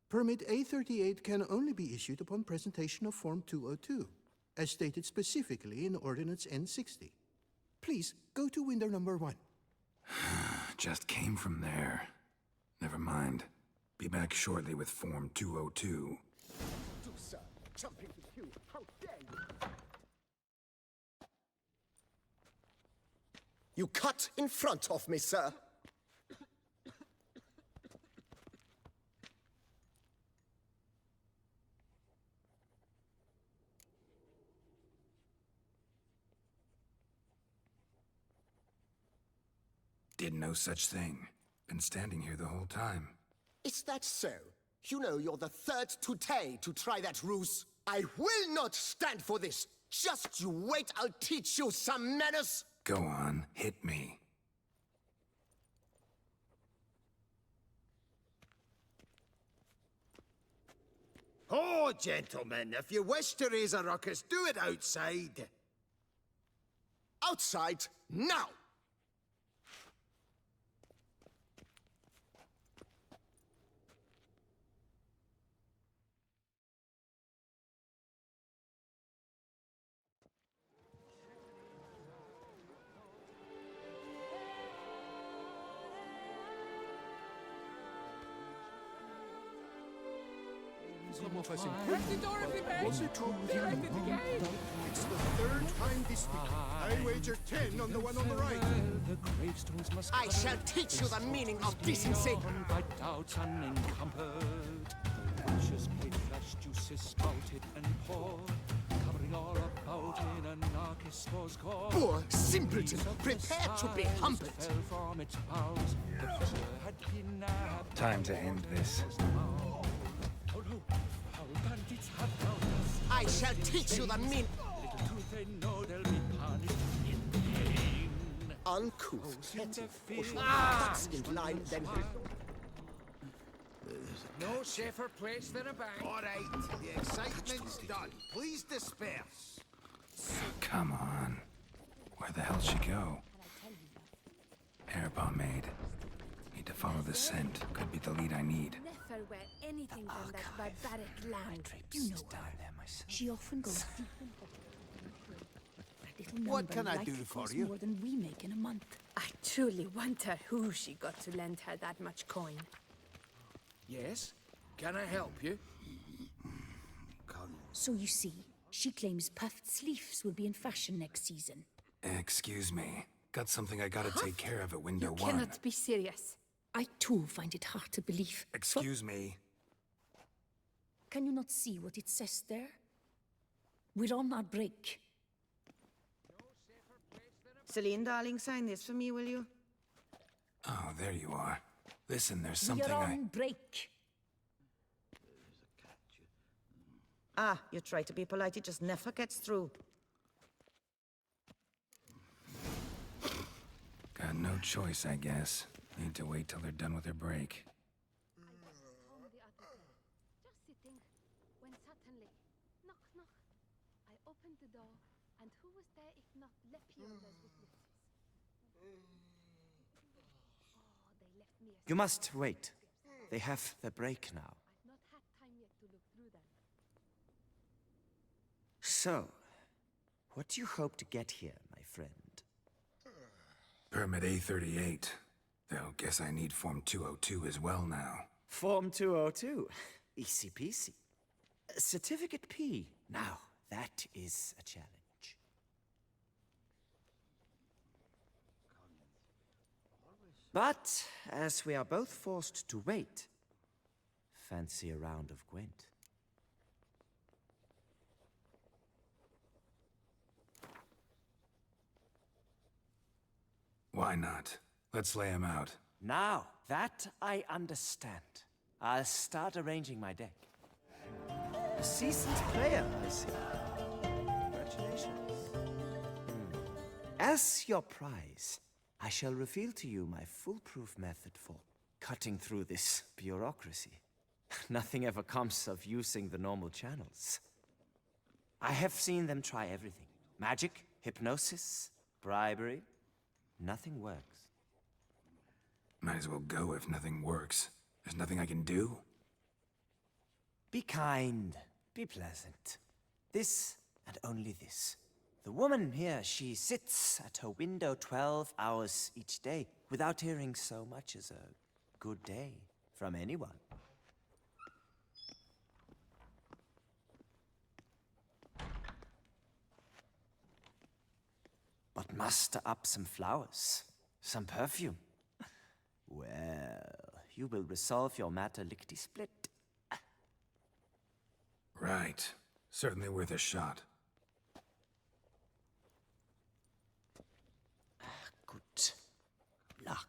Permit A38 can only be issued upon presentation of Form 202, as stated specifically in Ordinance N60. Please, go to window number 1. Just came from there. Never mind. Be back shortly with Form 202. Toussaint, jumping with you. How dare you? You cut in front of me, sir. Did no such thing. Been standing here the whole time. Is that so? You know you're the third today to try that ruse. I will not stand for this. Just you wait, I'll teach you some manners. Go on, hit me. Oh, gentlemen, if you wish to raise a ruckus, do it outside. Outside, now! Some of us in Empty door of the bank! Was it true? Directed again! It's the third time this week. I wager 10 on the one on the right. I shall teach you the meaning of decency. By doubts unencumbered, precious pale flesh juices spouted and poured, covering all about in anarchist gore. Poor simpleton, prepare to be humbled. Fell from its boughs, the fisher had been nabbed. Time to end this. Oh no, how bandits have found us. I shall teach you the meaning. Little do they know they'll be punished in pain. Uncouth, petty, Ah! in line, then No safer place than a bank. All right, the excitement's done. Please disperse. Come on. Where the hell she go? Hair pomade. Need to follow the scent. Could be the lead I need. Never wear anything from that barbaric land. You know her. She often goes deep in that little What number can I likely do for costs you? more than we make in a month. I truly wonder who she got to lend her that much coin. Yes? Can I help you? So you see, she claims puffed sleeves will be in fashion next season. Excuse me. Got something I gotta take care of at window You 1. cannot be serious. I too find it hard to believe. Excuse me. Can you not see what it says there? We're on our break. Celine, darling, sign this for me, will you? Oh, there you are. Listen, there's We're something on break. Ah, you try to be polite, it just never gets through. Got no choice, I guess. Need to wait till they're done with their break. Just sitting, when suddenly, knock, knock. I opened the door, and who was there if not Lepiolas with witches? Oh, they left me a You must wait. They have their break now. I've not had time yet to look through them. So, what do you hope to get here, my friend? Permit A38. Though, guess I need Form 202 as well now. Form 202. Easy peasy. Certificate P. Now, that is a challenge. But, as we are both forced to wait, fancy a round of Gwent. Why not? Let's lay him out. Now, that I understand. I'll start arranging my deck. A seasoned player, I see. Congratulations. As your prize, I shall reveal to you my foolproof method for cutting through this bureaucracy. Nothing ever comes of using the normal channels. I have seen them try everything. Magic, hypnosis, bribery. Nothing works. Might as well go if nothing works. There's nothing I can do? Be kind. Be pleasant. This and only this. The woman here, she sits at her window 12 hours each day without hearing so much as a good day from anyone. But muster up some flowers, some perfume. Well, you will resolve your matter lickety-split. Right. Certainly worth a shot. Good luck.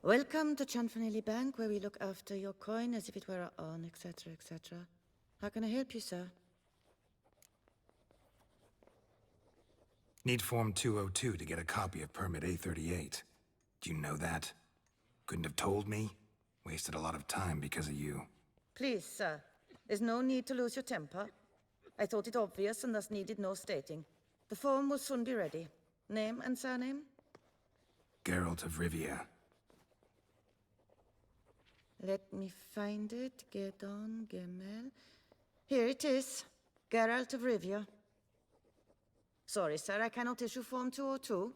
Welcome to Chanfanelli Bank, where we look after your coin as if it were our own, etc., etc. How can I help you, sir? Need Form 202 to get a copy of Permit A38. Do you know that? Couldn't have told me? Wasted a lot of time because of you. Please, sir. There's no need to lose your temper. I thought it obvious and thus needed no stating. The form will soon be ready. Name and surname? Geralt of Rivia. Let me find it. Gedon, Gemel. Here it is. Geralt of Rivia. Sorry, sir, I cannot issue Form 202.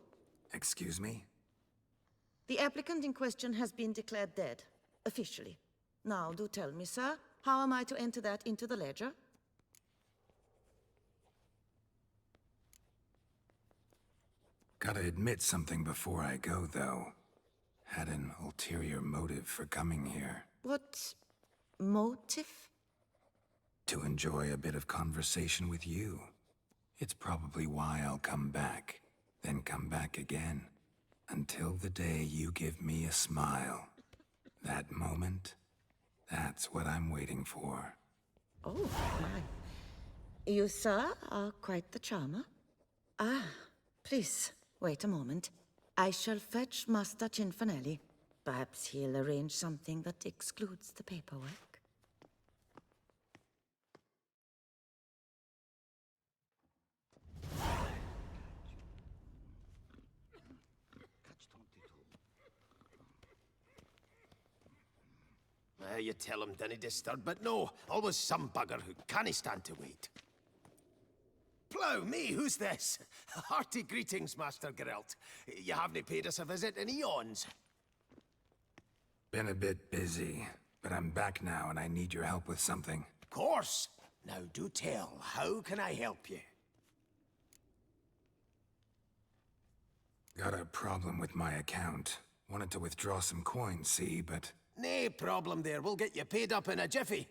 Excuse me? The applicant in question has been declared dead, officially. Now, do tell me, sir, how am I to enter that into the ledger? Gotta admit something before I go, though. Had an ulterior motive for coming here. What motive? To enjoy a bit of conversation with you. It's probably why I'll come back, then come back again. Until the day you give me a smile. That moment, that's what I'm waiting for. Oh, my. You, sir, are quite the charmer. Ah, please, wait a moment. I shall fetch Master Cinfanelli. Perhaps he'll arrange something that excludes the paperwork. You tell him dinna disturb, but no, always some bugger who can't stand to wait. Plough me, who's this? Hearty greetings, Master Geralt. You haven't paid us a visit in eons. Been a bit busy, but I'm back now and I need your help with something. Of course. Now do tell, how can I help you? Got a problem with my account. Wanted to withdraw some coins, see, but... Nae problem there, we'll get you paid up in a jiffy.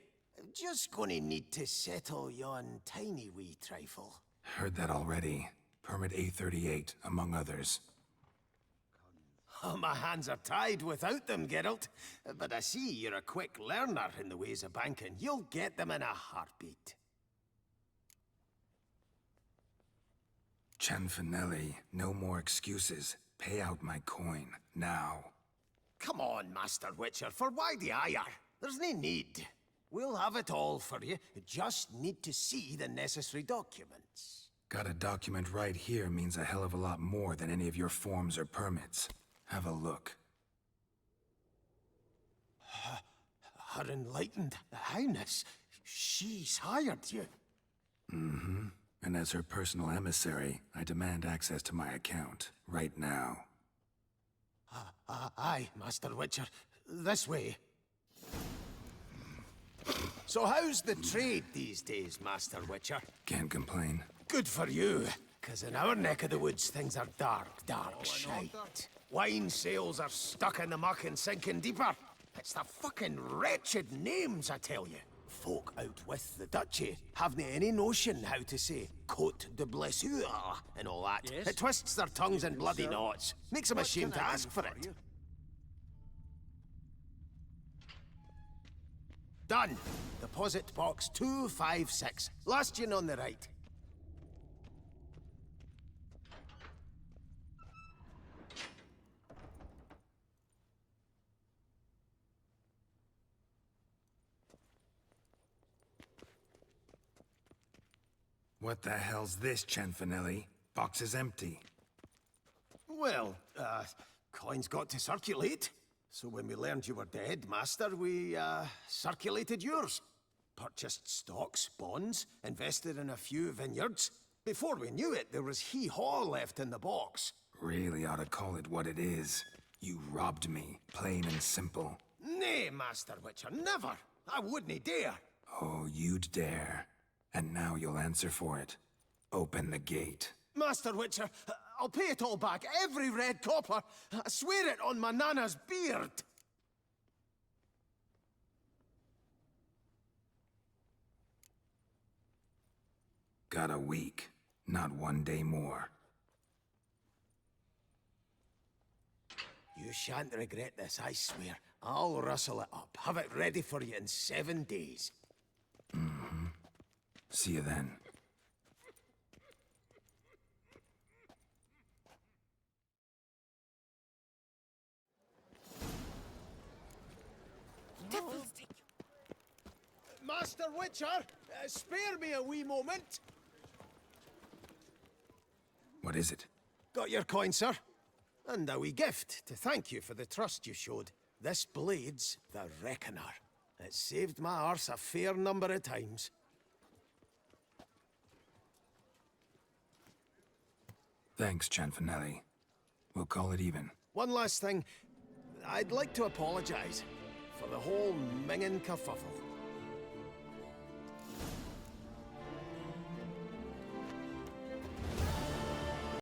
Just gonna need to settle yon tiny wee trifle. Heard that already. Permit A38, among others. Oh, my hands are tied without them, Geralt. But I see you're a quick learner in the ways of banking. You'll get them in a heartbeat. Chanfanelli, no more excuses. Pay out my coin, now. Come on, Master Witcher, for why the ire? There's no need. We'll have it all for you. You just need to see the necessary documents. Got a document right here means a hell of a lot more than any of your forms or permits. Have a look. Her enlightened highness, she's hired you. Mm-hmm. And as her personal emissary, I demand access to my account, right now. Aye, Master Witcher. This way. So how's the trade these days, Master Witcher? Can't complain. Good for you, because in our neck of the woods, things are dark shite. Wine sales are stuck in the muck and sinking deeper. It's the fucking wretched names, I tell you. Folk out with the duchy haven't any notion how to say Cote de Blessure and all that. Yes? It twists their tongues in bloody knots. Makes them ashamed to ask for it. Done. Deposit box 256. Last in on the right. What the hell's this, Cianfanelli? Box is empty. Well, coins got to circulate. So when we learned you were dead, Master, we, circulated yours. Purchased stocks, bonds, invested in a few vineyards. Before we knew it, there was hee-haw left in the box. Really ought to call it what it is. You robbed me, plain and simple. Nay, Master Witcher, never. I wouldn't dare. Oh, you'd dare. And now you'll answer for it. Open the gate. Master Witcher, I'll pay it all back, every red copper. I swear it on my nana's beard. Got a week, not 1 day more. You shan't regret this, I swear. I'll rustle it up. Have it ready for you in 7 days. Mm-hmm. See you then. Devils take you. Master Witcher, spare me a wee moment. What is it? Got your coin, sir. And a wee gift to thank you for the trust you showed. This blade's the Reckoner. It saved my arse a fair number of times. Thanks, Cianfanelli. We'll call it even. One last thing. I'd like to apologize for the whole mingin' kerfuffle.